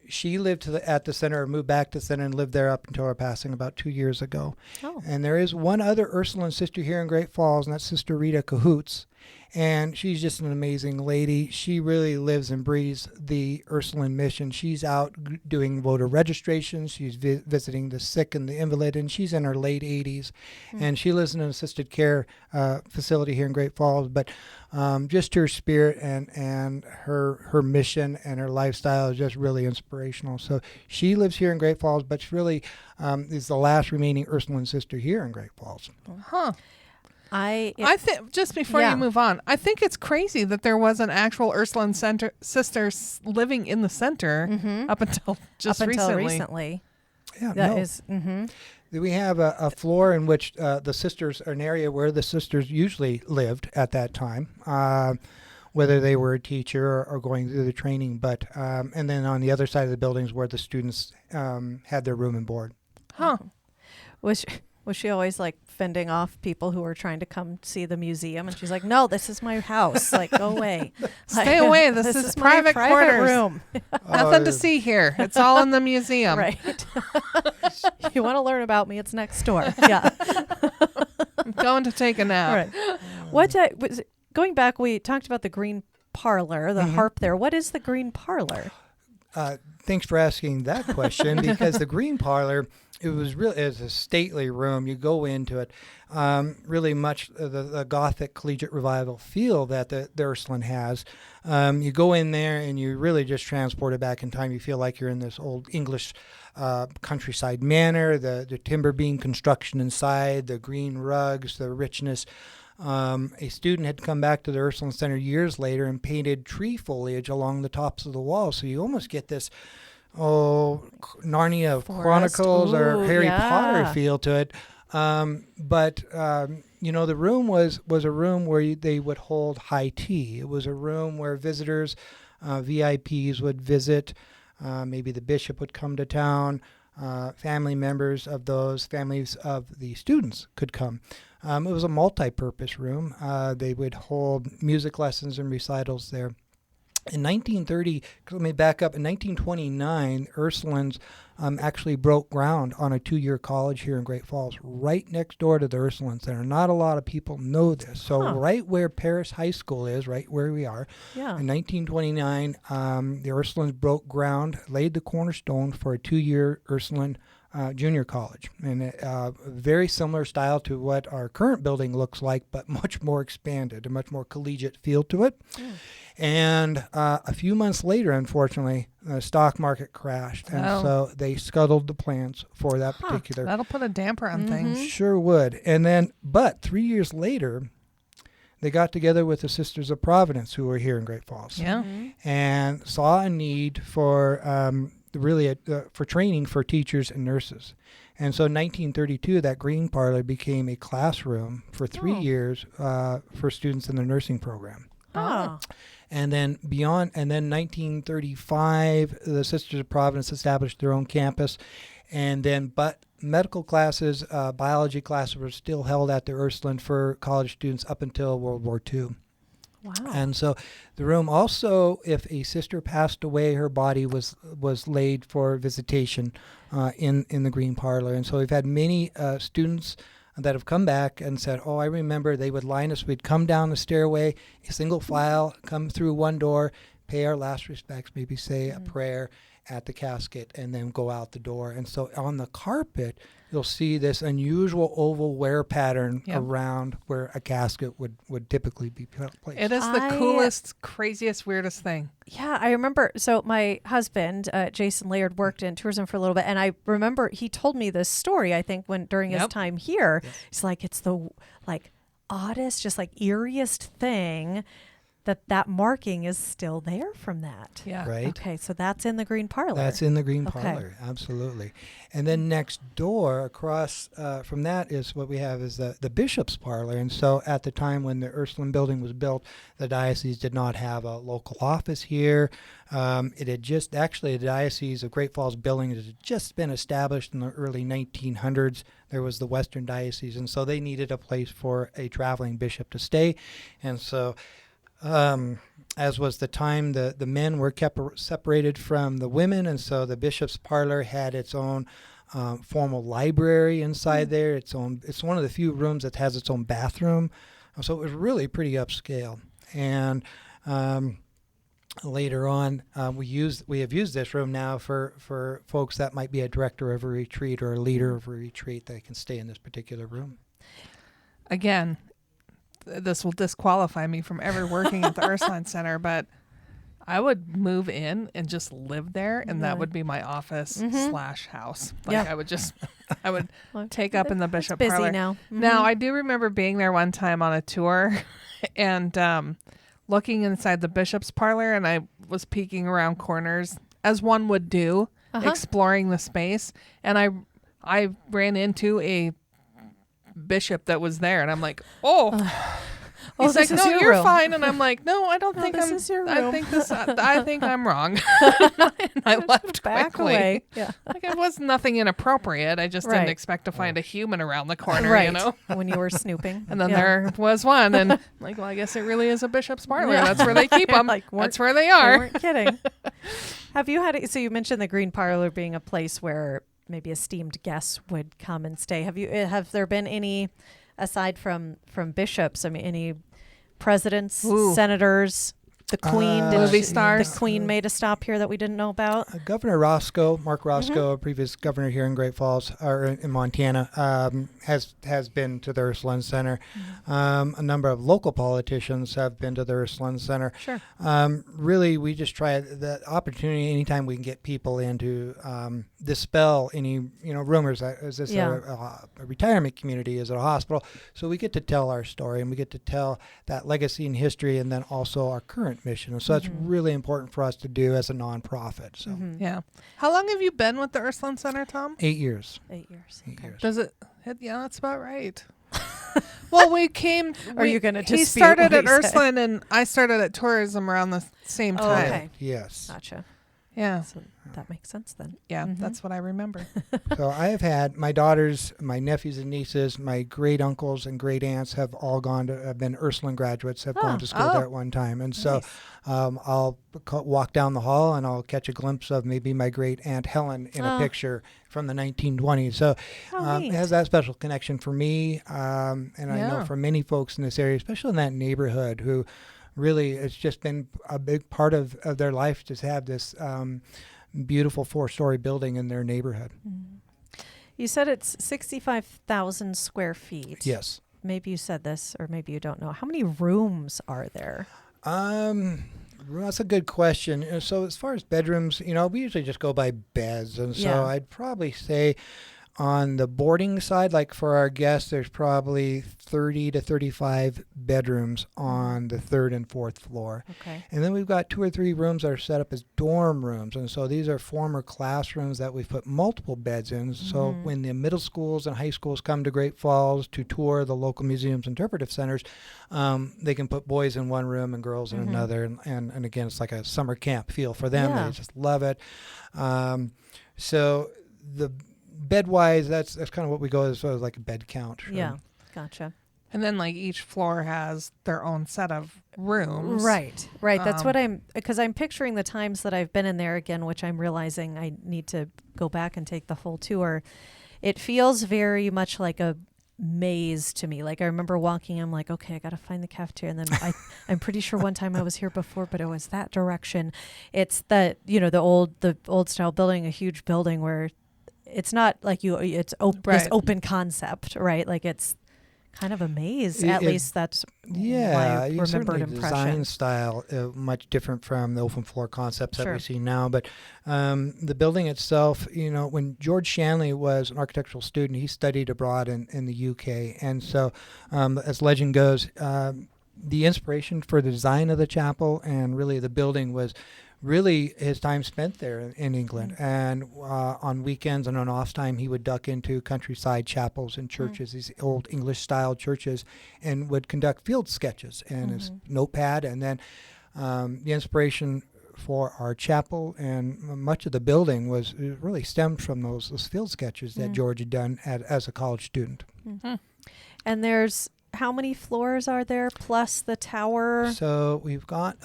S4: she lived at the center, or moved back to the center and lived there up until her passing about 2 years ago.
S1: Oh.
S4: And there is one other Ursuline sister here in Great Falls, and that's Sister Rita Cahoots. And she's just an amazing lady. She really lives and breathes the Ursuline mission. She's out doing voter registration. She's visiting the sick and the invalid, and she's in her late 80s. And she lives in an assisted care facility here in Great Falls. But just her spirit and her mission and her lifestyle is just really inspirational. So she lives here in Great Falls, but she really is the last remaining Ursuline sister here in Great Falls.
S3: Huh.
S1: I
S3: think just before you move on, I think it's crazy that there was an actual Ursuline Center sisters living in the center up until recently.
S4: Yeah,
S1: That is.
S4: We have a floor in which the sisters, an area where the sisters usually lived at that time, whether they were a teacher or going through the training. But and then on the other side of the buildings where the students had their room and board.
S3: Huh.
S1: Was she always like fending off people who were trying to come see the museum? And she's like, "No, this is my house. Like, go away.
S3: Stay away. This is
S1: my
S3: private quarters.
S1: room."
S3: Nothing to see here. It's all in the museum.
S1: Right. You want to learn about me? It's next door. Yeah.
S3: I'm going to take a nap.
S1: Right. What was going back? We talked about the green parlor, the harp there. What is the green parlor?
S4: Thanks for asking that question because the green parlor, it's a stately room. You go into it, really much the Gothic collegiate revival feel that the Ursuline has. You go in there and you really just transported back in time. You feel like you're in this old English countryside manor, the timber beam construction inside, the green rugs, the richness. A student had come back to the Ursuline Center years later and painted tree foliage along the tops of the walls. So you almost get this, Narnia Chronicles or Harry Potter feel to it. But the room was a room where they would hold high tea. It was a room where visitors, VIPs would visit. Maybe the bishop would come to town. Family members of those families of the students could come. It was a multi-purpose room. They would hold music lessons and recitals there. In 1930, let me back up, in 1929, Ursulines actually broke ground on a 2-year college here in Great Falls, right next door to the Ursuline Center. Not a lot of people know this. So right where Paris High School is, right where we are, in 1929, the Ursulines broke ground, laid the cornerstone for a 2-year Ursuline junior college, and very similar style to what our current building looks like, but much more expanded, a much more collegiate feel to it. And a few months later, unfortunately, the stock market crashed, and so they scuttled the plans for that particular.
S3: That'll put a damper on things.
S4: Sure would. And then, but 3 years later, they got together with the Sisters of Providence, who were here in Great Falls, and saw a need for for training for teachers and nurses. And so in 1932, that green parlor became a classroom for 3 years for students in the nursing program. And then 1935, the Sisters of Providence established their own campus. And then, but medical classes, biology classes were still held at the Ursuline for college students up until World War II.
S1: Wow.
S4: And so the room also, if a sister passed away, her body was laid for visitation in the green parlor. And so we've had many students that have come back and said, I remember they would line us. We'd come down the stairway, a single file, come through one door, pay our last respects, maybe say a prayer at the casket, and then go out the door. And so on the carpet, you'll see this unusual oval wear pattern around where a casket would typically be placed.
S3: It is the coolest, craziest, weirdest thing.
S1: Yeah, I remember. So my husband, Jason Laird, worked in tourism for a little bit, and I remember he told me this story, I think, during his time here. He's like, it's the oddest, just eeriest thing that marking is still there from that.
S3: Yeah.
S4: Right.
S1: Okay, so that's in the green parlor.
S4: That's in the green parlor, absolutely. And then next door, across from that, is what we have is the bishop's parlor. And so at the time when the Ursuline building was built, the diocese did not have a local office here. It had just, actually, the Diocese of Great Falls building had just been established in the early 1900s. There was the Western Diocese, and so they needed a place for a traveling bishop to stay. And so as was the time, the men were kept separated from the women, and so the bishop's parlor had its own formal library inside there. It's one of the few rooms that has its own bathroom, so it was really pretty upscale. And later on, we have used this room now for folks that might be a director of a retreat or a leader of a retreat that can stay in this particular room.
S3: Again, this will disqualify me from ever working at the Ursuline Center, but I would move in and just live there, and that would be my office / house. I would take up in the bishop
S1: busy
S3: parlor.
S1: Now.
S3: Now, I do remember being there one time on a tour and looking inside the bishop's parlor, and I was peeking around corners, as one would do, exploring the space, and I ran into a bishop that was there, and I'm like, he's like, no, you're room. Fine, and I'm like, no, I don't think
S1: this is your room.
S3: I think I'm wrong. And I left
S1: back
S3: quickly.
S1: Away. Yeah.
S3: It was nothing inappropriate. I just didn't expect to find a human around the corner,
S1: right. When you were snooping.
S3: And then there was one, and like, well, I guess it really is a bishop's parlor. Yeah. That's where they keep them. That's where they are.
S1: They weren't kidding. Have you had? So you mentioned the green parlor being a place where maybe esteemed guests would come and stay. Have there been any aside from bishops? I mean, any presidents,
S3: Ooh.
S1: senators, the Queen?
S3: Movie stars?
S1: The Queen made a stop here that we didn't know about.
S4: Governor Roscoe, Mark Roscoe, previous governor here in Great Falls, or in Montana, has been to the Ursuline Center. A number of local politicians have been to the Ursuline Center.
S1: Sure.
S4: Really, we just try the opportunity anytime we can get people in to dispel any rumors. Is this a retirement community? Is it a hospital? So we get to tell our story, and we get to tell that legacy and history, and then also our current mission. And so that's really important for us to do as a nonprofit. So
S3: Yeah. How long have you been with the Ursuline Center, Tom?
S4: 8 years.
S1: 8 years.
S4: 8 years.
S3: Does it? Yeah, that's about right. Well, we came.
S1: Are you going to
S3: He
S1: dispute
S3: started
S1: what
S3: at
S1: he said?
S3: Ursuline, and I started at tourism around the same
S1: Oh,
S3: time.
S1: okay.
S4: Yes.
S1: Gotcha.
S3: Yeah,
S1: So that makes sense then.
S3: yeah, that's what I remember.
S4: So I have had my daughters, my nephews and nieces, my great uncles and great aunts have all have been Ursuline graduates, have gone to school there at one time. And so I'll walk down the hall and I'll catch a glimpse of maybe my great aunt Helen in a picture from the 1920s. So it has that special connection for me. And I know for many folks in this area, especially in that neighborhood, who really it's just been a big part of their life to have this beautiful 4-story building in their neighborhood.
S1: You said it's 65,000 square feet.
S4: Yes.
S1: Maybe you said this, or maybe you don't know. How many rooms are there?
S4: That's a good question. So as far as bedrooms, we usually just go by beds. And so I'd probably say on the boarding side, like for our guests, there's probably 30 to 35 bedrooms on the 3rd and 4th floor.
S1: Okay.
S4: And then we've got 2 or 3 rooms that are set up as dorm rooms. And so these are former classrooms that we've put multiple beds in. So when the middle schools and high schools come to Great Falls to tour the local museums, interpretive centers, they can put boys in one room and girls in another. And again, it's like a summer camp feel for them.
S1: Yeah.
S4: They just love it. So the bed-wise, that's kind of what we go as sort of like a bed count.
S1: Yeah. Gotcha.
S3: And then like each floor has their own set of rooms.
S1: Right. That's what because I'm picturing the times that I've been in there again, which I'm realizing I need to go back and take the full tour. It feels very much like a maze to me. Like I remember walking, I'm like, okay, I got to find the cafeteria. And then I'm pretty sure one time I was here before, but it was that direction. It's the old style building, a huge building where it's not like it's this open concept, right? Like it's kind of a maze. At least that's my remembered impression.
S4: Design style much different from the open floor concepts that we see now. But the building itself, when George Shanley was an architectural student, he studied abroad in the UK. And so as legend goes, the inspiration for the design of the chapel and really the building was really his time spent there in England. And on weekends and on off time, he would duck into countryside chapels and churches, these old English-style churches, and would conduct field sketches and his notepad. And then the inspiration for our chapel and much of the building was really stemmed from those field sketches that George had done as a college student.
S1: And there's how many floors are there plus the tower?
S4: So we've got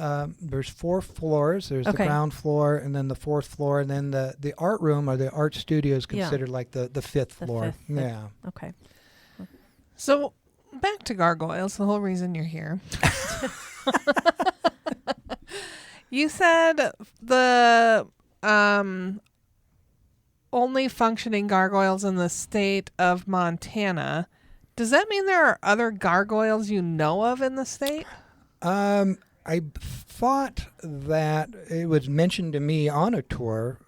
S4: there's 4 floors. There's the ground floor and then the 4th floor, and then the art room or the art studio is considered like the 5th floor. Yeah.
S1: Okay.
S3: So back to Gargoyles, the whole reason you're here. You said the only functioning gargoyles in the state of Montana. Does that mean there are other gargoyles you know of in the state?
S4: I thought that it was mentioned to me on a tour.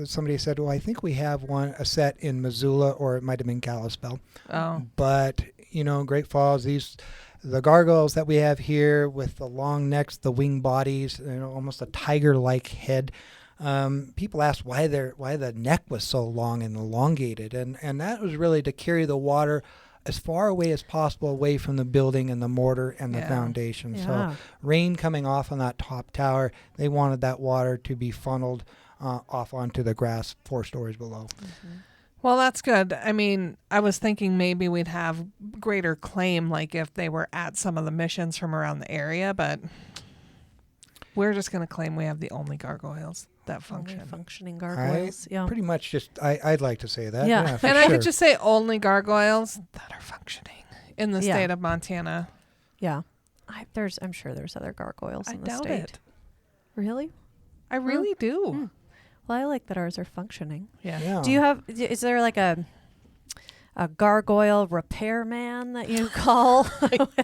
S4: Somebody said, well, I think we have a set in Missoula, or it might have been Kalispell.
S3: Oh.
S4: But, Great Falls, the gargoyles that we have here with the long necks, the wing bodies, almost a tiger-like head. People asked why the neck was so long and elongated. And that was really to carry the water as far away as possible away from the building and the mortar and the foundation.
S1: Yeah.
S4: So rain coming off on that top tower, they wanted that water to be funneled off onto the grass 4 stories below.
S3: Well, that's good. I mean, I was thinking maybe we'd have greater claim, like if they were at some of the missions from around the area, but we're just going to claim we have the only gargoyles that function.
S1: Only functioning gargoyles.
S4: Pretty much just, I'd like to say that.
S1: Yeah.
S4: For
S3: and
S4: sure.
S3: I could just say only gargoyles that are functioning in the state of Montana.
S1: Yeah. I'm sure there's other gargoyles in the
S3: doubt
S1: state.
S3: it.
S1: Really?
S3: I really do.
S1: Well, I like that ours are functioning.
S3: Yeah.
S1: Do is there like a gargoyle repairman that you call?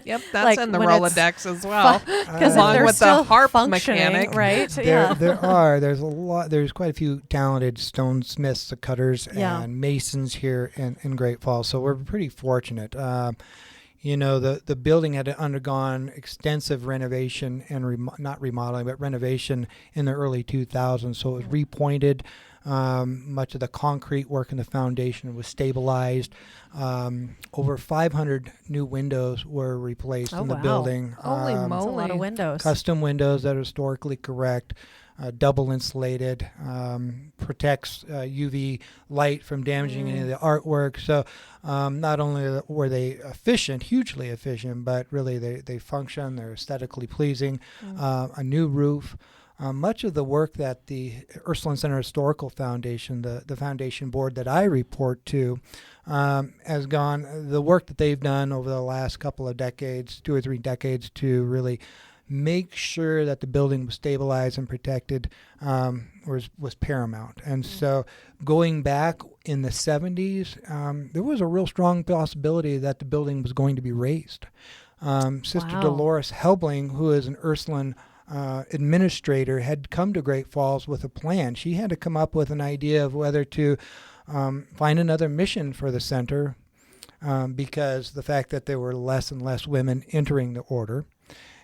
S3: Yep, that's
S1: Like
S3: in the
S1: when it's
S3: Rolodex as well.
S1: Because
S3: Along
S1: they're
S3: with
S1: still
S3: the harp
S1: functioning,
S3: mechanic.
S1: right?
S4: There's quite a few talented stonesmiths, cutters, and masons here in Great Falls. So we're pretty fortunate. The building had undergone extensive renovation and not remodeling, but renovation in the early 2000s. So it was repointed. Much of the concrete work in the foundation was stabilized. Over 500 new windows were replaced in the building.
S3: Holy moly.
S1: That's a lot of windows.
S4: Custom windows that are historically correct. Double insulated, protects UV light from damaging any of the artwork. So not only were they efficient, hugely efficient, but really they function, they're aesthetically pleasing. A new roof. Much of the work that the Ursuline Center Historical Foundation, the foundation board that I report to, has gone, the work that they've done over the last couple of decades, 2 or 3 decades, to really make sure that the building was stabilized and protected was paramount. And so going back in the 70s, there was a real strong possibility that the building was going to be razed. Sister Dolores Helbling, who is an Ursuline administrator, had come to Great Falls with a plan. She had to come up with an idea of whether to find another mission for the center because the fact that there were less and less women entering the order.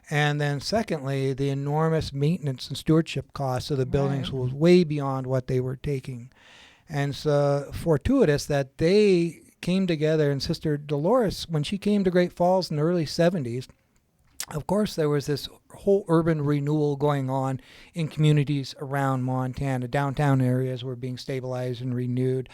S4: And then secondly, the enormous maintenance and stewardship costs of the buildings was way beyond what they were taking. And so fortuitous that they came together, and Sister Dolores, when she came to Great Falls in the early 70s, of course, there was this whole urban renewal going on in communities around Montana. Downtown areas were being stabilized and renewed.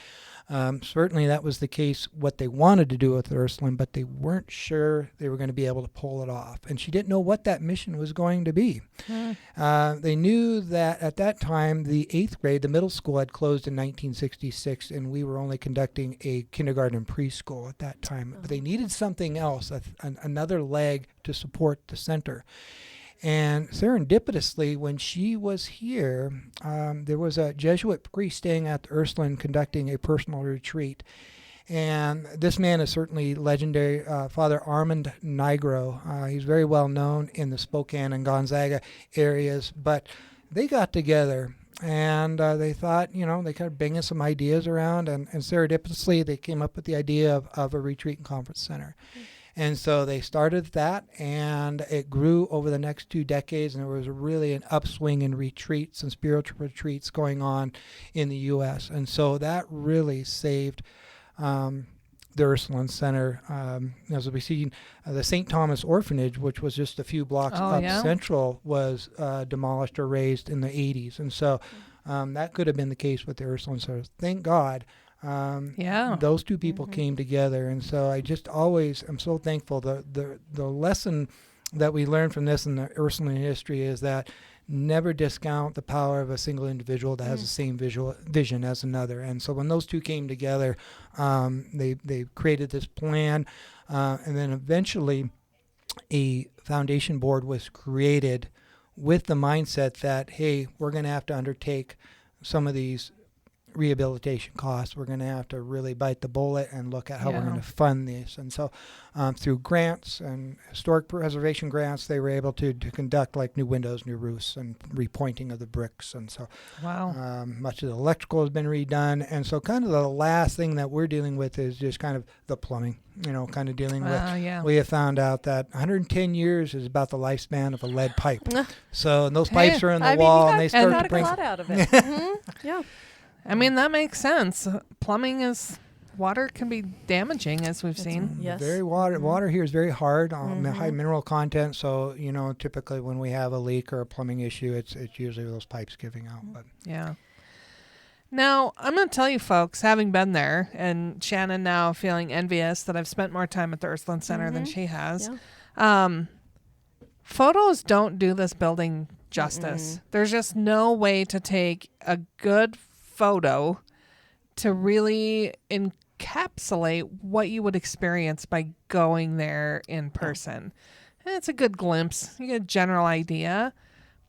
S4: Certainly that was the case, what they wanted to do with Ursuline, but they weren't sure they were going to be able to pull it off. And she didn't know what that mission was going to be. They knew that at that time, the 8th grade, the middle school, had closed in 1966, and we were only conducting a kindergarten and preschool at that time. But they needed something else, another leg to support the center. And serendipitously, when she was here, there was a Jesuit priest staying at the Ursuline conducting a personal retreat. And this man is certainly legendary, Father Armand Nigro. He's very well known in the Spokane and Gonzaga areas. But they got together and they thought, they kind of banging some ideas around. And serendipitously, they came up with the idea of a retreat and conference center. And so they started that, and it grew over the next 2 decades, and there was really an upswing in retreats and spiritual retreats going on in the U.S. And so that really saved the Ursuline Center. As we've seen, the St. Thomas Orphanage, which was just a few blocks up central, was demolished or razed in the 80s. And so that could have been the case with the Ursuline Center. Thank God. Those two people came together, and so I just always am so thankful. The lesson that we learned from this in the Ursuline history is that never discount the power of a single individual that has the same vision as another. And so when those two came together, they created this plan, and then eventually a foundation board was created with the mindset that, hey, we're going to have to undertake some of these rehabilitation costs. We're going to have to really bite the bullet and look at how we're going to fund this. And so through grants and historic preservation grants, they were able to conduct like new windows, new roofs, and repointing of the bricks. And so much of the electrical has been redone. And so kind of the last thing that we're dealing with is just kind of the plumbing, kind of dealing with. We have found out that 110 years is about the lifespan of a lead pipe. So those pipes are in the wall, and they start to bring
S1: a lot out of it.
S3: I mean, that makes sense. Plumbing water can be damaging, as we've seen.
S1: Yes.
S4: Water here is very hard, high mineral content. So, typically when we have a leak or a plumbing issue, it's usually those pipes giving out. But
S3: yeah. Now, I'm going to tell you folks, having been there, and Shannon now feeling envious that I've spent more time at the Ursuline Center than she has. Yeah. Photos don't do this building justice. There's just no way to take a good photo to really encapsulate what you would experience by going there in person. And it's a good glimpse. You get a general idea.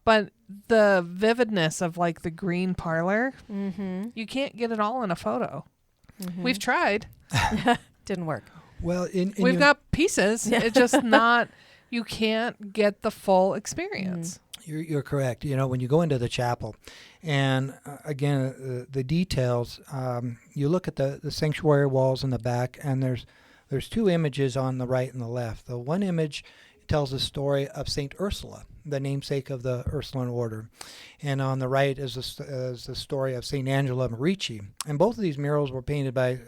S3: But the vividness of like the green parlor, you can't get it all in a photo. We've tried.
S1: Didn't work.
S4: Well,
S3: We've got pieces. It's just not, you can't get the full experience.
S4: You're correct. You know, when you go into the chapel, and again, the details, you look at the sanctuary walls in the back, and there's two images on the right and the left. The one image tells the story of Saint Ursula, the namesake of the Ursuline order. And on the right is the story of Saint Angela Merici. And both of these murals were painted by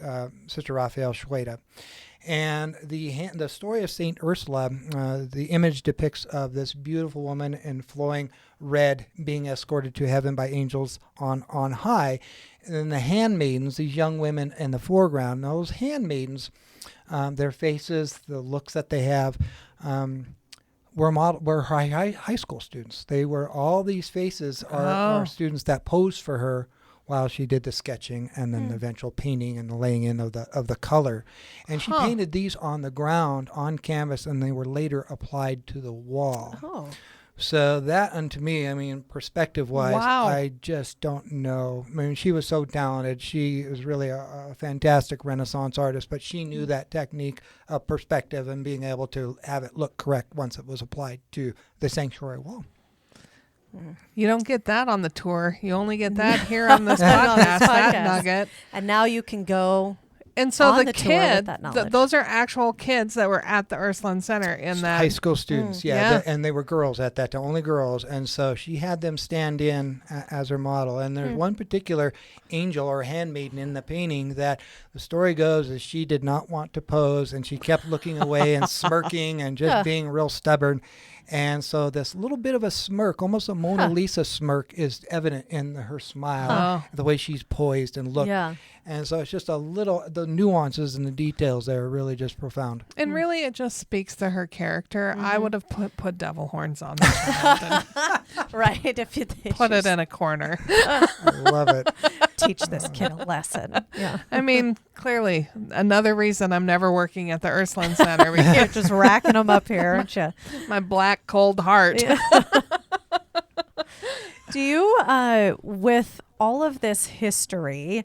S4: Sister Raphael Schweda. And the story of Saint Ursula, the image depicts of this beautiful woman in flowing red being escorted to heaven by angels on high. And then the handmaidens, these young women in the foreground, those handmaidens, their faces, the looks that they have, were high school students. They were, all these faces are students that posed for her while she did the sketching and then the eventual painting and the laying in of the color. And she painted these on the ground on canvas, and they were later applied to the wall. So that, unto me, I mean, perspective-wise, I just don't know. I mean, she was so talented. She was really a fantastic Renaissance artist, but she knew that technique of perspective and being able to have it look correct once it was applied to the sanctuary wall.
S3: You don't get that on the tour. You only get that here on this podcast, that nugget.
S1: And now you can go.
S3: And so
S1: on
S3: the
S1: tour with
S3: kid,
S1: that knowledge.
S3: those are actual kids that were at the Ursuline Center in that.
S4: High school students,
S3: Yeah.
S4: And they were girls at that time, only girls. And so she had them stand in as her model. And there's one particular angel or handmaiden in the painting that the story goes is she did not want to pose, and she kept looking away and smirking and just being real stubborn. And so this little bit of a smirk, almost a Mona Lisa smirk, is evident in her smile, the way she's poised and looked.
S1: Yeah.
S4: And so it's just a little, the nuances and the details there are really just profound.
S3: And really, it just speaks to her character. I would have put devil horns on that child and
S1: Right. If you
S3: put it in a corner.
S4: I love it.
S1: teach this kid a lesson. Yeah.
S3: I mean, clearly, another reason I'm never working at the Ursuline Center.
S1: You're just racking them up here, aren't you?
S3: My black, cold heart.
S1: Yeah. Do you, with all of this history,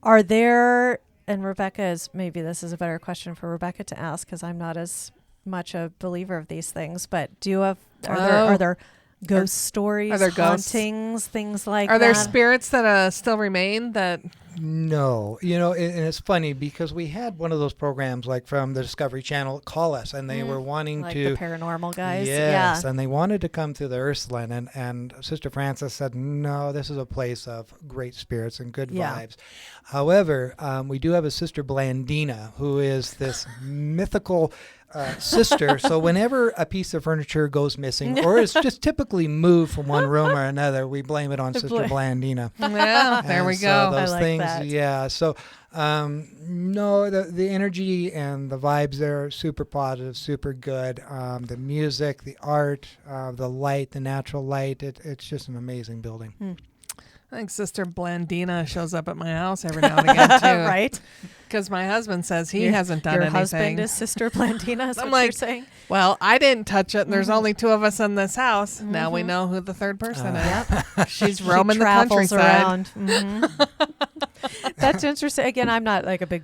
S1: are there, and Rebecca is, maybe this is a better question for Rebecca to ask because I'm not as much a believer of these things, but do you have, are there ghost stories,
S3: are there ghosts?
S1: hauntings, things like that?
S3: Are there spirits that still remain that...
S4: No, you know, and it's funny because we had one of those programs like from the Discovery Channel call us, and they were wanting
S1: like
S4: to,
S1: the paranormal guys.
S4: yes, and they wanted to come to the Ursuline, and Sister Frances said, no, this is a place of great spirits and good vibes. However, we do have a Sister Blandina, who is this mythical sister. So whenever a piece of furniture goes missing, or it's just typically moved from one room or another, we blame it on Sister Blandina.
S3: Yeah, there we go.
S4: Those
S1: I like
S4: things,
S1: that.
S4: yeah. So, no, the energy and the vibes there are super positive, super good. The music, the art, the light, the natural light, it's just an amazing building.
S3: I think Sister Blandina shows up at my house every now and again, too.
S1: Right?
S3: Because my husband says he hasn't done
S1: Your
S3: anything.
S1: husband is Sister Blandina, is
S3: I'm
S1: what you're
S3: like,
S1: saying?
S3: Well, I didn't touch it, and there's only two of us in this house. Now we know who the third person is.
S1: Yep.
S3: She's roaming the
S1: travels
S3: countryside.
S1: around. That's interesting. Again, I'm not like a big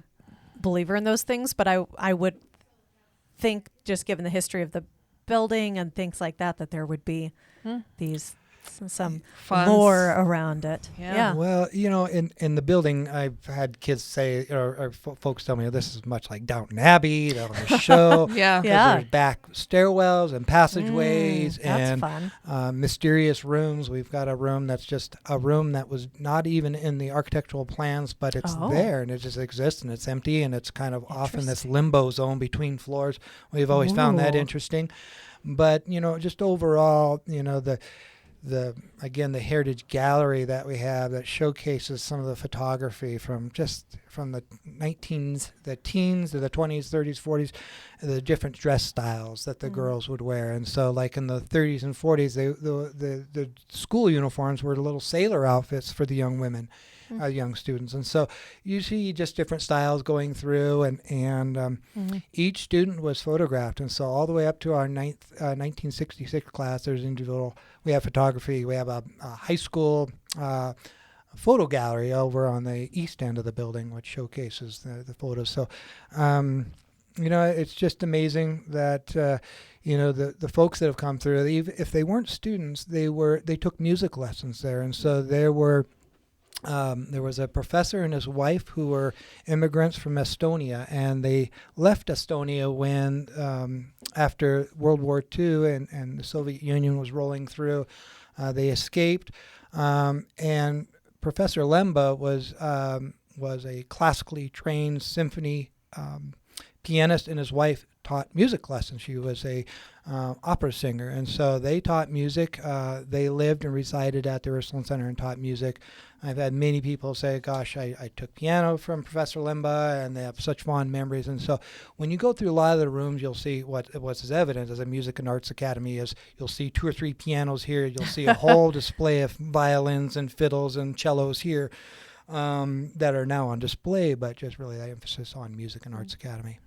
S1: believer in those things, but I would think, just given the history of the building and things like that, that there would be these some
S3: Fun.
S1: lore around it.
S3: Yeah.
S4: Well, you know, in the building, I've had kids say, or folks tell me, this is much like Downton Abbey, the show.
S3: Yeah.
S4: There's back stairwells and passageways
S1: That's
S4: and
S1: fun.
S4: mysterious rooms. We've got a room that's just a room that was not even in the architectural plans, but it's there and it just exists and it's empty and it's kind of off in this limbo zone between floors. We've always found that interesting. But, you know, just overall, you know, the Heritage Gallery that we have that showcases some of the photography from just from the teens to the 20s, 30s, 40s, the different dress styles that the girls would wear. And so, like in the 30s and 40s, the school uniforms were little sailor outfits for the young women. Young students. And so you see just different styles going through, and each student was photographed. And so all the way up to our 1966 class, there's individual, we have photography, we have a high school photo gallery over on the east end of the building, which showcases the photos. So, it's just amazing that, the folks that have come through, if they weren't students, they took music lessons there. And so there was a professor and his wife who were immigrants from Estonia, and they left Estonia when, after World War II and the Soviet Union was rolling through, they escaped. And Professor Lemba was a classically trained symphony pianist, and his wife taught music lessons. She was a opera singer, and so they taught music. They lived and resided at the Ursuline Center and taught music. I've had many people say, gosh, I took piano from Professor Lemba, and they have such fond memories. And so when you go through a lot of the rooms, you'll see what's evident as a music and arts academy is you'll see 2 or 3 pianos here. You'll see a whole display of violins and fiddles and cellos here that are now on display, but just really that emphasis on music and arts academy.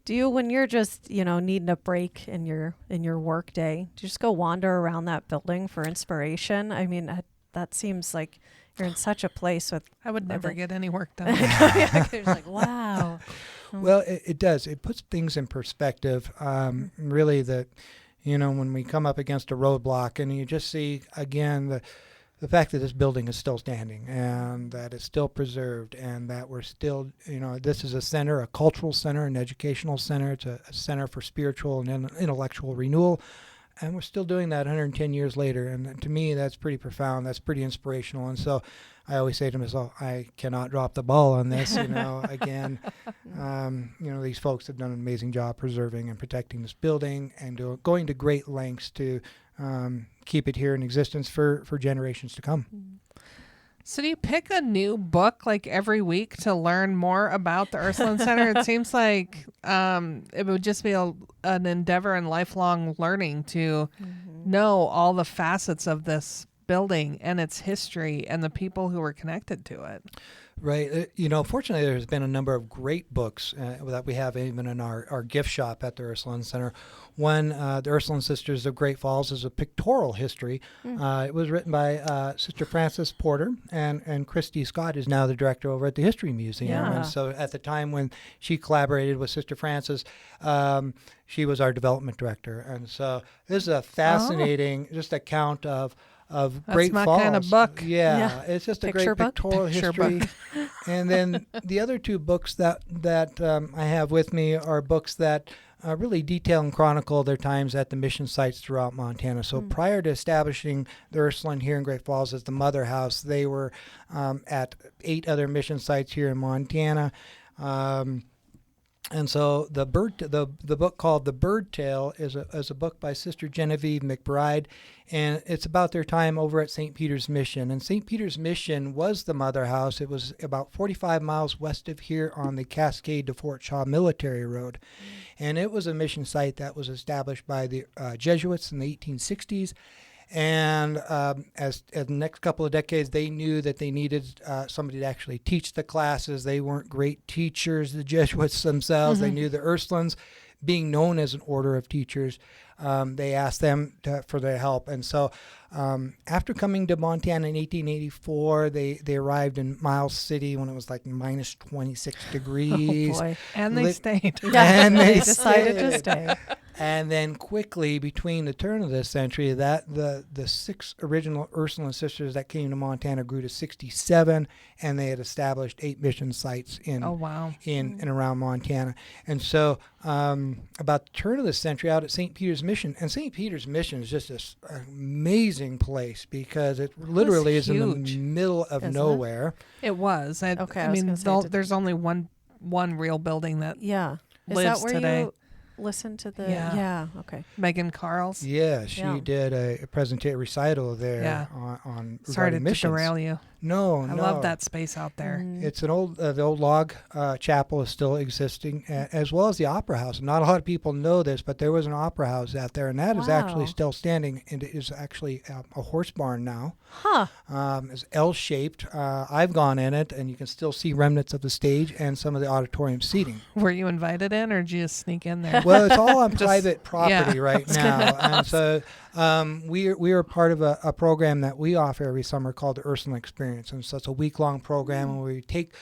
S1: Do you, when you're just, needing a break in your work day, do you just go wander around that building for inspiration? I mean, that seems like you're in such a place with...
S3: I would never get any work done.
S1: It's like, wow.
S4: Well, it does. It puts things in perspective. Really, that, when we come up against a roadblock and you just see, again, the fact that this building is still standing and that it's still preserved and that we're still, this is a center, a cultural center, an educational center. It's a center for spiritual and intellectual renewal. And we're still doing that 110 years later. And to me, that's pretty profound. That's pretty inspirational. And so I always say to myself, I cannot drop the ball on this. Again, these folks have done an amazing job preserving and protecting this building and going to great lengths to keep it here in existence for generations to come.
S3: So do you pick a new book like every week to learn more about the Ursuline Center? It seems like it would just be an endeavor and lifelong learning to know all the facets of this building and its history and the people who were connected to it.
S4: Right. Fortunately, there's been a number of great books that we have even in our gift shop at the Ursuline Center. One, The Ursuline Sisters of Great Falls, is a pictorial history. It was written by Sister Frances Porter, and Christy Scott is now the director over at the History Museum.
S1: Yeah.
S4: And so at the time when she collaborated with Sister Frances, she was our development director. And so this is a fascinating just account of Great
S3: my
S4: Falls.
S3: kind of book.
S4: Yeah, it's just a
S1: Picture
S4: great
S1: book?
S4: pictorial history. And then the other 2 books that I have with me are books that really detail and chronicle their times at the mission sites throughout Montana. So prior to establishing the Ursuline here in Great Falls as the mother house, they were at 8 other mission sites here in Montana. And so the book called The Bird Tale is a book by Sister Genevieve McBride, and it's about their time over at St. Peter's Mission. And St. Peter's Mission was the mother house. It was about 45 miles west of here on the Cascade to Fort Shaw Military Road. And it was a mission site that was established by the Jesuits in the 1860s. And as the next couple of decades, they knew that they needed somebody to actually teach the classes. They weren't great teachers, the Jesuits themselves. They knew the Ursulines, being known as an order of teachers, they asked them for their help. And so after coming to Montana in 1884, they arrived in Miles City when it was like minus 26 degrees.
S1: Oh, boy.
S3: And they stayed.
S4: And they
S1: decided
S4: stayed.
S1: to stay.
S4: And then quickly, between the turn of this century, the 6 original Ursuline sisters that came to Montana grew to 67, and they had established 8 mission sites in and around Montana. And so about the turn of the century, out at St. Peter's Mission, and St. Peter's Mission is just this amazing place because it literally is in the middle of nowhere.
S3: It was. I mean, there's only one real building that
S1: Is
S3: lives
S1: that where
S3: today.
S1: You listen to the okay.
S3: Megan Carls.
S4: Yeah, she did a recital there on
S3: Sorry to
S4: missions.
S3: derail you.
S4: No,
S3: I love that space out there.
S4: It's an old, the old log chapel is still existing, as well as the opera house. Not a lot of people know this, but there was an opera house out there, and that is actually still standing, and it is actually a horse barn now.
S1: Huh.
S4: It's L-shaped. I've gone in it, and you can still see remnants of the stage and some of the auditorium seating.
S3: Were you invited in, or did you just sneak in there?
S4: Well, it's all on private property right now, and so we are part of a program that we offer every summer called the Ursuline Experience, and so it's a week-long program where we take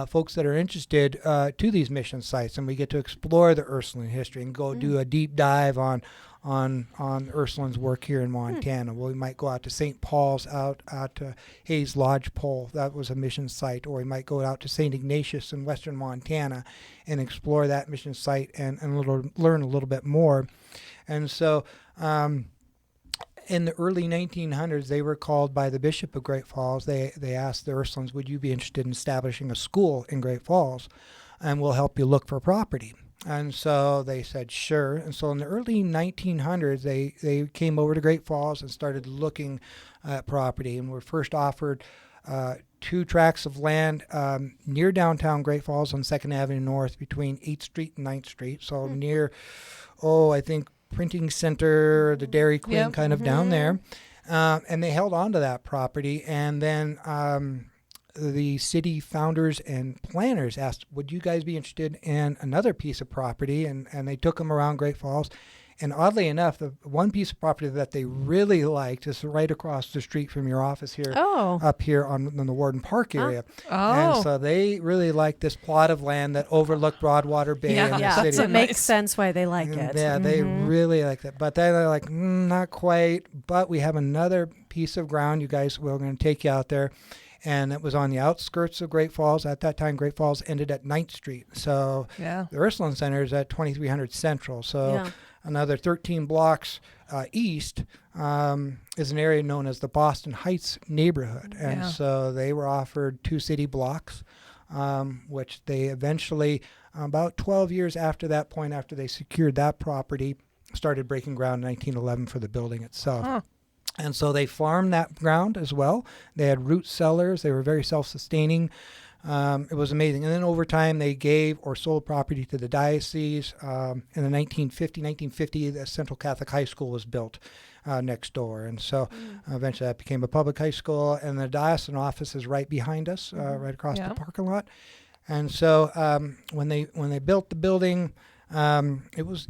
S4: folks that are interested to these mission sites, and we get to explore the Ursuline history and go do a deep dive on Ursuline's work here in Montana. Well, we might go out to St. Paul's, out to Hayes Lodge Pole. That was a mission site. Or we might go out to St. Ignatius in western Montana and explore that mission site and learn a little bit more. And so in the early 1900s, they were called by the Bishop of Great Falls. They asked the Ursulines, would you be interested in establishing a school in Great Falls? And we'll help you look for property. And so they said, sure. And so in the early 1900s, they came over to Great Falls and started looking at property, and were first offered 2 tracts of land near downtown Great Falls on 2nd Avenue North between 8th Street and 9th Street. So near, I think, Printing Center, the Dairy Queen, kind of down there. And they held on to that property. And then the city founders and planners asked, would you guys be interested in another piece of property? And they took them around Great Falls. And oddly enough, the one piece of property that they really liked is right across the street from your office here, up here on the Warden Park area. And so they really liked this plot of land that overlooked Broadwater Bay in the city.
S1: So it makes sense why they like it.
S4: Yeah, they really like that. But they're like, not quite. But we have another piece of ground. You guys, we're going to take you out there. And it was on the outskirts of Great Falls. At that time, Great Falls ended at 9th Street. So the Ursuline Center is at 2300 Central. So another 13 blocks east is an area known as the Boston Heights neighborhood. And so they were offered 2 city blocks, which they eventually, about 12 years after that point, after they secured that property, started breaking ground in 1911 for the building itself. And so they farmed that ground as well. They had root cellars. They were very self-sustaining. It was amazing. And then over time, they gave or sold property to the diocese. In the 1950, the Central Catholic High School was built next door. And so eventually that became a public high school. And the diocesan office is right behind us, right across the parking lot. And so when they built the building, it was,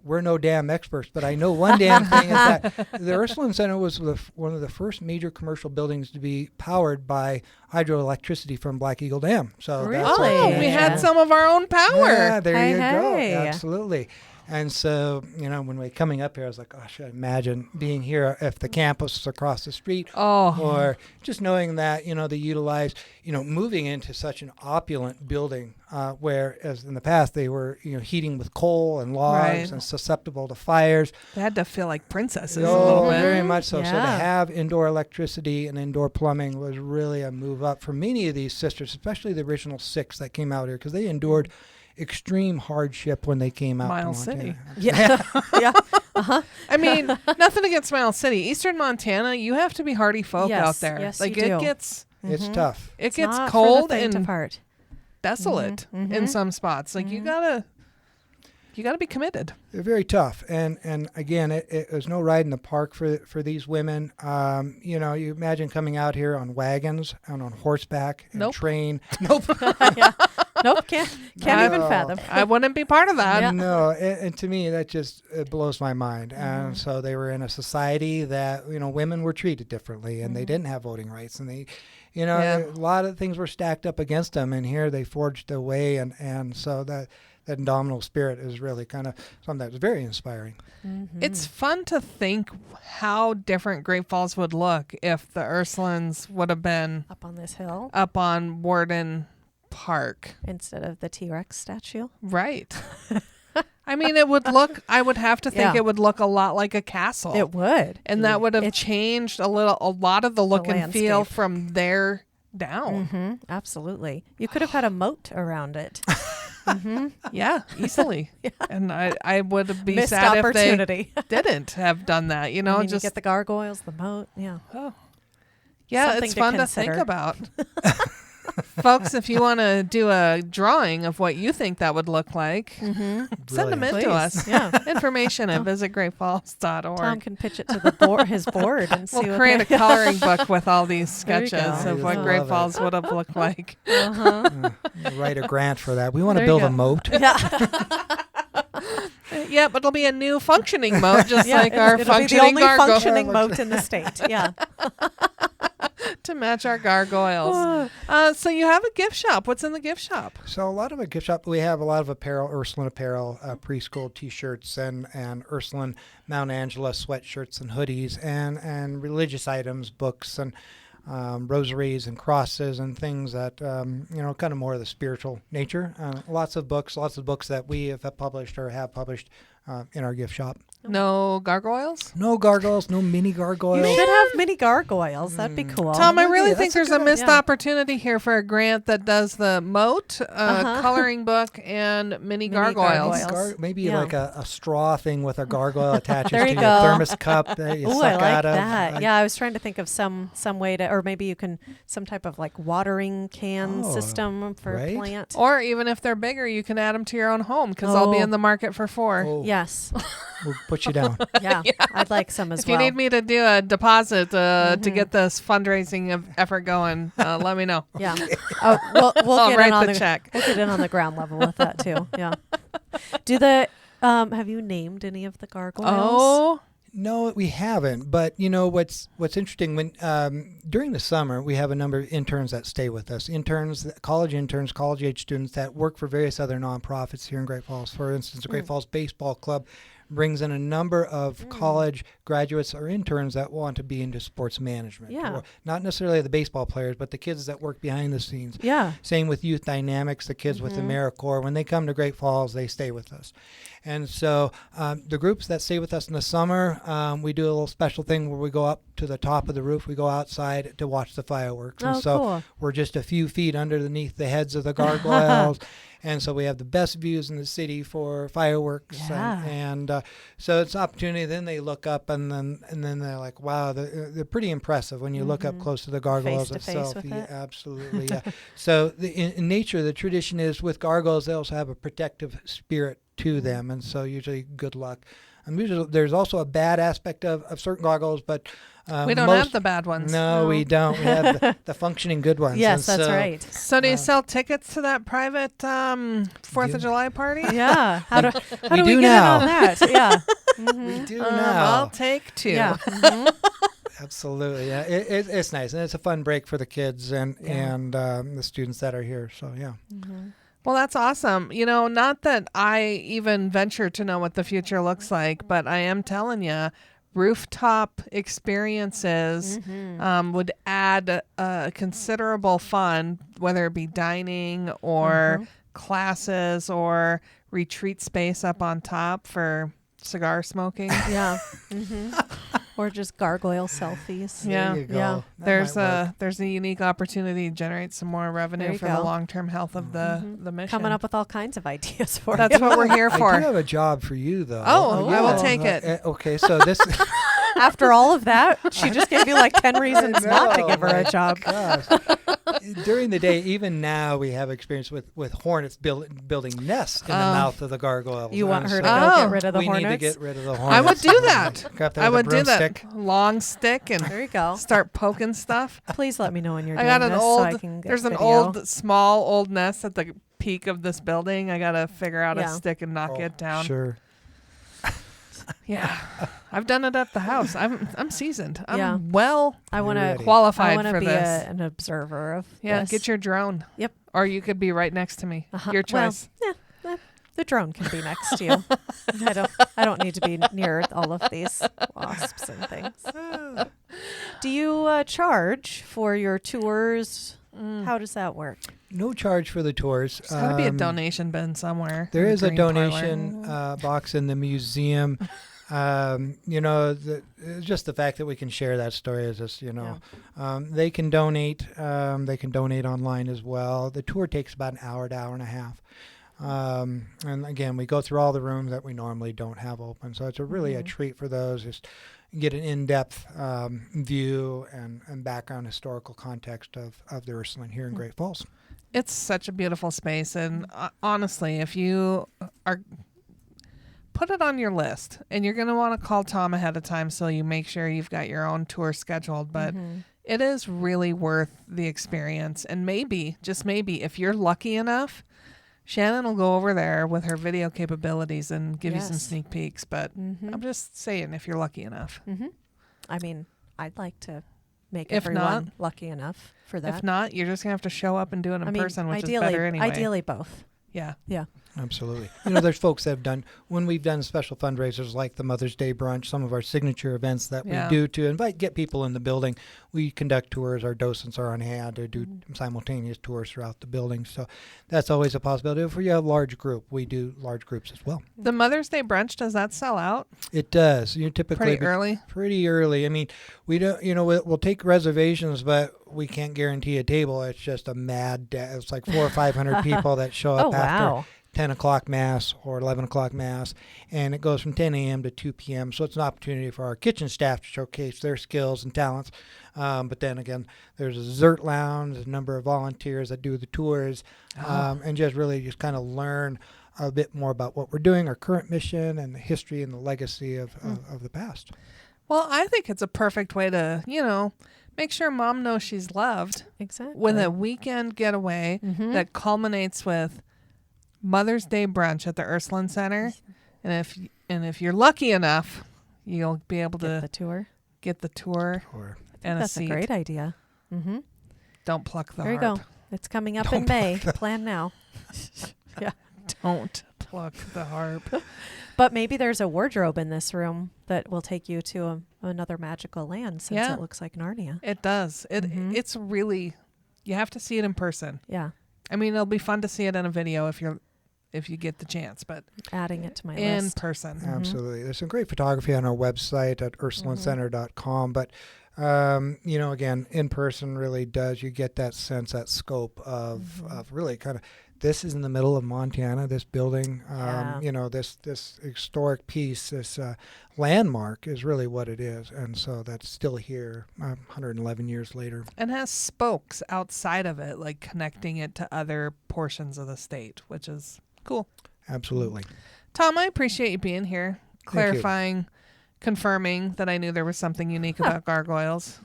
S4: we're no damn experts, but I know one damn thing is that the Ursuline Center was one of the first major commercial buildings to be powered by hydroelectricity from Black Eagle Dam. So
S3: really, we had some of our own power.
S4: Yeah, there you go. Absolutely. And so, when we're coming up here, I was like, gosh, I imagine being here if the campus was across the street. Or just knowing that, they utilize, moving into such an opulent building whereas in the past they were, heating with coal and logs and susceptible to fires.
S3: They had to feel like princesses a little bit.
S4: Very much so. So to have indoor electricity and indoor plumbing was really a move up for many of these sisters, especially the original 6 that came out here, because they endured extreme hardship when they came out
S3: Miles
S4: to Montana.
S3: City. I mean, nothing against Miles City. Eastern Montana, you have to be hardy folk out there.
S1: Yes,
S3: like
S1: you do.
S4: It's tough.
S3: It gets cold
S1: for the faint
S3: and
S1: of heart.
S3: Desolate in some spots. Like you gotta be committed.
S4: They're very tough, and again, it was no ride in the park for these women. You imagine coming out here on wagons and on horseback and train. Nope.
S1: Nope, can't even fathom.
S3: I wouldn't be part of that.
S4: No, and to me that just it blows my mind. And so they were in a society that women were treated differently, and they didn't have voting rights, and they, a lot of things were stacked up against them. And here they forged a way, and so that indomitable spirit is really kind of something that's very inspiring.
S3: It's fun to think how different Great Falls would look if the Ursulines would have been
S1: up on this hill,
S3: up on Warden Park
S1: instead of the T-Rex statue.
S3: Right. I mean, it would look, I would have to think it would look a lot like a castle.
S1: It would.
S3: And that would have changed a lot of the look and feel from there down.
S1: Absolutely. You could have had a moat around it.
S3: Yeah, easily. And I would be
S1: Missed
S3: sad
S1: opportunity.
S3: if they didn't have done that,
S1: you get the gargoyles, the moat.
S3: Yeah,
S1: Something
S3: it's
S1: to
S3: fun
S1: consider.
S3: to think about. Folks, if you want to do a drawing of what you think that would look like, send them in to us.
S1: Yeah.
S3: Information at visitgreatfalls.org.
S1: Tom can pitch it to the his board and see
S3: We'll
S1: what
S3: create a
S1: they-
S3: coloring book with all these
S1: There you
S3: sketches
S1: go.
S3: of
S4: I
S3: what
S4: love
S3: Great
S4: it.
S3: Falls would have looked like.
S4: Write a grant for that. We want to
S1: There you
S4: build a
S1: go.
S4: moat.
S3: Yeah, but it'll be a new functioning mode, just
S1: Yeah,
S3: like our
S1: it'll be the
S3: functioning
S1: only
S3: gargoyle
S1: functioning moat in the state. Yeah.
S3: to match our gargoyles. So you have a gift shop. What's in the gift shop?
S4: So a lot of a gift shop, we have a lot of apparel, Ursuline apparel, preschool T-shirts and Ursuline Mount Angela sweatshirts and hoodies and religious items, books and rosaries and crosses and things that, kind of more of the spiritual nature. Lots of books that we have published or have published in our gift shop.
S3: No gargoyles?
S4: No gargoyles, no mini gargoyles.
S1: You should have mini gargoyles. That'd be cool.
S3: Tom, I really
S4: that's
S3: think
S4: a
S3: there's a
S4: good
S3: missed
S1: idea.
S3: opportunity here for a grant that does the moat, coloring book, and mini gargoyles.
S1: gargoyles.
S4: Maybe
S1: Yeah.
S4: like a straw thing with a gargoyle attaches
S1: There
S4: to
S1: you
S4: your
S1: go.
S4: thermos cup that you
S1: Oh,
S4: suck
S1: I like
S4: out of.
S1: that. Yeah, I was trying to think of some way to, or maybe you can some type of like watering can
S4: Oh,
S1: system for
S4: right.
S1: a plant.
S3: Or even if they're bigger, you can add them to your own home because I'll be
S1: Oh.
S3: in the market for 4.
S4: Oh,
S1: Yes.
S4: we'll put you down.
S1: Yeah. I'd like some as
S3: If
S1: well.
S3: you need me to do a deposit to get this fundraising effort going, let me know.
S1: Yeah. Oh, we'll
S3: I'll
S1: get
S3: write
S1: in on
S3: the check.
S1: We'll get in on the ground level with that too. Yeah. Do the have you named any of the gargoyles?
S3: Oh,
S4: No, we haven't. But what's interesting when during the summer we have a number of interns that stay with us. College age students that work for various other nonprofits here in Great Falls. For instance, the Great Falls Baseball Club brings in a number of college graduates or interns that want to be into sports management.
S1: Yeah.
S4: Or not necessarily the baseball players, but the kids that work behind the scenes.
S1: Yeah.
S4: Same with Youth Dynamics, the kids with AmeriCorps. When they come to Great Falls, they stay with us. And so the groups that stay with us in the summer, we do a little special thing where we go up to the top of the roof. We go outside to watch the fireworks.
S1: Oh,
S4: and so
S1: cool.
S4: we're just a few feet underneath the heads of the gargoyles. And so we have the best views in the city for fireworks.
S1: Yeah.
S4: And so it's an opportunity. Then they look up and then they're like, wow, they're pretty impressive when you look up close to the gargoyles
S1: Face to face
S4: itself.
S1: with
S4: Yeah,
S1: it.
S4: absolutely, yeah. So in nature, the tradition is with gargoyles, they also have a protective spirit to them. And so usually good luck. And usually there's also a bad aspect of certain gargoyles, but
S3: we don't have the bad ones.
S4: No, we don't. We have the functioning good ones.
S1: Yes,
S4: And
S1: that's
S4: so
S1: right.
S3: So do you sell tickets to that private 4th of July party?
S1: Yeah. How do
S4: we
S1: we
S4: do
S1: get
S4: now.
S1: in on that? Yeah.
S4: We do now.
S3: I'll take 2.
S1: Yeah.
S4: Absolutely. Yeah, it's nice. And it's a fun break for the kids and the students that are here. So, yeah.
S3: Well, that's awesome. Not that I even venture to know what the future looks like, but I am telling you, rooftop experiences would add considerable fun, whether it be dining or classes or retreat space up on top for cigar smoking.
S1: Yeah. Or just gargoyle selfies.
S3: Yeah.
S4: There you go.
S1: Yeah.
S4: That
S3: There's a unique opportunity to generate some more
S1: There
S3: revenue
S1: you
S3: for the
S1: go.
S3: long-term health of the mission.
S1: Coming up with all kinds of ideas for
S3: That's
S1: you.
S3: what we're here
S4: I do
S3: for.
S4: have a job for you, though.
S3: Oh,
S1: I will
S3: take it.
S4: Okay, so this...
S1: After all of that, she just gave you like 10 reasons not to
S4: know,
S1: give her a
S4: my
S1: job.
S4: gosh. During the day, even now, we have experience with hornets building nests in the mouth of the gargoyles.
S1: You want
S4: And
S1: her to
S4: so
S1: go
S3: Oh.
S1: get rid of the
S4: we
S1: hornets?
S4: need to get rid of the hornets.
S3: I would do that.
S4: Grab that
S3: I
S4: with
S3: would
S4: a
S3: do that.
S4: broomstick.
S3: Long stick and
S1: There you go.
S3: start poking stuff.
S1: Please let me know when you're
S3: I
S1: doing
S3: got an
S1: this
S3: old.
S1: so I can get
S3: There's an
S1: video.
S3: small old nest at the peak of this building. I gotta figure out a
S1: Yeah.
S3: stick and knock it down.
S4: Sure.
S3: Yeah, I've done it at the house. I'm seasoned. I'm
S1: Yeah.
S3: well
S1: I want
S4: You're
S1: to
S4: ready.
S3: qualified
S1: I want
S3: for
S1: to be
S3: this.
S1: an observer of
S3: Yeah,
S1: this.
S3: get your drone.
S1: Yep.
S3: Or you could be right next to me. Your
S1: Well,
S3: choice.
S1: the drone can be next to you. I don't need to be near all of these wasps and things. Do you charge for your tours? How does that work?
S4: No charge for the tours.
S3: There's got to be a donation bin somewhere.
S4: There
S3: in the
S4: is a
S3: green parlor.
S4: donation box in the museum. Just the fact that we can share that story is just, they can donate. They can donate online as well. The tour takes about an hour to hour and a half. And again, we go through all the rooms that we normally don't have open. So it's really a treat for those. Just get an in-depth view and background historical context of the Ursuline here in Great Falls.
S3: It's such a beautiful space. And honestly, if you are... put it on your list, and you're going to want to call Tom ahead of time so you make sure you've got your own tour scheduled. But it is really worth the experience. And maybe, just maybe, if you're lucky enough, Shannon will go over there with her video capabilities and give you some sneak peeks. But I'm just saying, if you're lucky enough.
S1: I mean, I'd like to make everyone lucky enough for that.
S3: If not, you're just going to have to show up and do it in person, which is better anyway.
S1: Ideally, both.
S3: Yeah.
S1: Yeah.
S4: Absolutely. There's folks that have done, when we've done special fundraisers like the Mother's Day brunch, some of our signature events that we do to get people in the building. We conduct tours. Our docents are on hand to do simultaneous tours throughout the building. So that's always a possibility. If you have a large group, we do large groups as well.
S3: The Mother's Day brunch, does that sell out?
S4: It does. You typically
S3: pretty early?
S4: Pretty early. I mean, we don't, we'll take reservations, but we can't guarantee a table. It's just a mad day. It's like 400 or 500 people that show up after 10 o'clock Mass or 11 o'clock Mass, and it goes from 10 a.m. to 2 p.m. So it's an opportunity for our kitchen staff to showcase their skills and talents. But then again, there's a dessert lounge, a number of volunteers that do the tours, and just kind of learn a bit more about what we're doing, our current mission, and the history and the legacy of the past.
S3: Well, I think it's a perfect way to, make sure Mom knows she's loved.
S1: Exactly.
S3: With a weekend getaway that culminates with Mother's Day brunch at the Ursuline Center, and if you're lucky enough, you'll be able to get the tour and
S1: that's a great idea.
S3: Don't pluck the
S1: harp. There you go. It's coming up in May. Plan now. Yeah.
S3: Don't pluck the harp.
S1: But maybe there's a wardrobe in this room that will take you to another magical land, since it looks like Narnia.
S3: It does. It's really, you have to see it in person.
S1: Yeah.
S3: I mean, it'll be fun to see it in a video if you get the chance, but
S1: adding it to my
S3: in
S1: list.
S3: person.
S4: Absolutely. There's some great photography on our website at ursulinecenter.com, but again, in person really does, you get that sense, that scope of really kind of, this is in the middle of Montana, this building, this historic piece, this landmark is really what it is. And so that's still here 111 years later.
S3: And has spokes outside of it, like connecting it to other portions of the state, which is cool.
S4: Absolutely.
S3: Tom, I appreciate you being here, clarifying, confirming that I knew there was something unique about gargoyles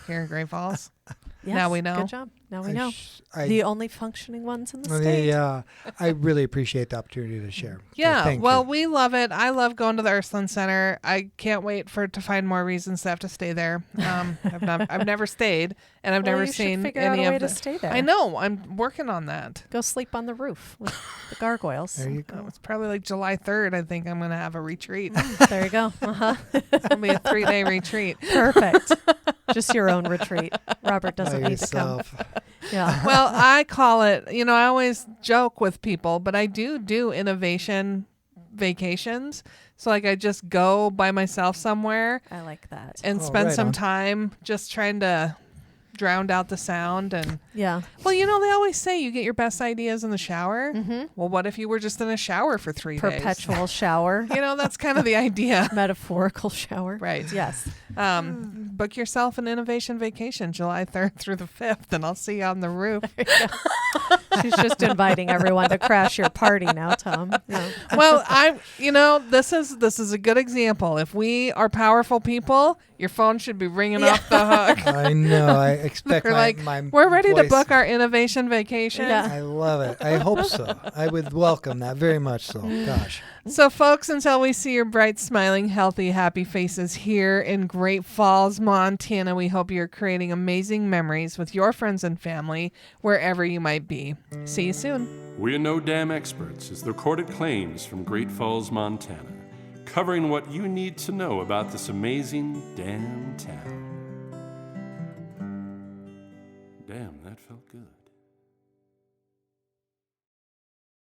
S3: here in Great Falls.
S1: Yes,
S3: now we know.
S1: Good job. Now we know. The only functioning ones in the state.
S4: I really appreciate the opportunity to share.
S3: Yeah,
S4: so
S3: we love it. I love going to the Ursuline Center. I can't wait to find more reasons to have to stay there. I've never stayed, and I've never seen any of
S1: to stay there.
S3: I know. I'm working on that.
S1: Go sleep on the roof with the gargoyles.
S4: There you go.
S3: It's probably like July 3rd. I think I'm going to have a retreat.
S1: There you go.
S3: It'll be a 3-day retreat.
S1: Perfect. Just your own retreat. Robert doesn't need to come. Yeah.
S3: Well, I call it, I always joke with people, but I do innovation vacations. So like I just go by myself somewhere.
S1: I like that.
S3: And spend some time just trying to drown out the sound. And
S1: yeah.
S3: Well, they always say you get your best ideas in the shower. Well, what if you were just in a shower for 3 days?
S1: Perpetual shower.
S3: That's kind of the idea.
S1: Metaphorical shower.
S3: Right.
S1: Yes.
S3: Book yourself an innovation vacation July 3rd through the 5th, and I'll see you on the roof.
S1: She's just inviting everyone to crash your party now, Tom. Yeah.
S3: Well, this is a good example. If we are powerful people, your phone should be ringing off the hook.
S4: I know. I expect
S3: we're ready to book our innovation vacation.
S1: Yeah.
S4: I love it. I hope so. I would welcome that very much so. Gosh.
S3: So, folks, until we see your bright, smiling, healthy, happy faces here in Great Falls, Montana, we hope you're creating amazing memories with your friends and family wherever you might be. See you soon.
S2: We're No Dam Experts is the recorded claims from Great Falls, Montana, covering what you need to know about this amazing damn town.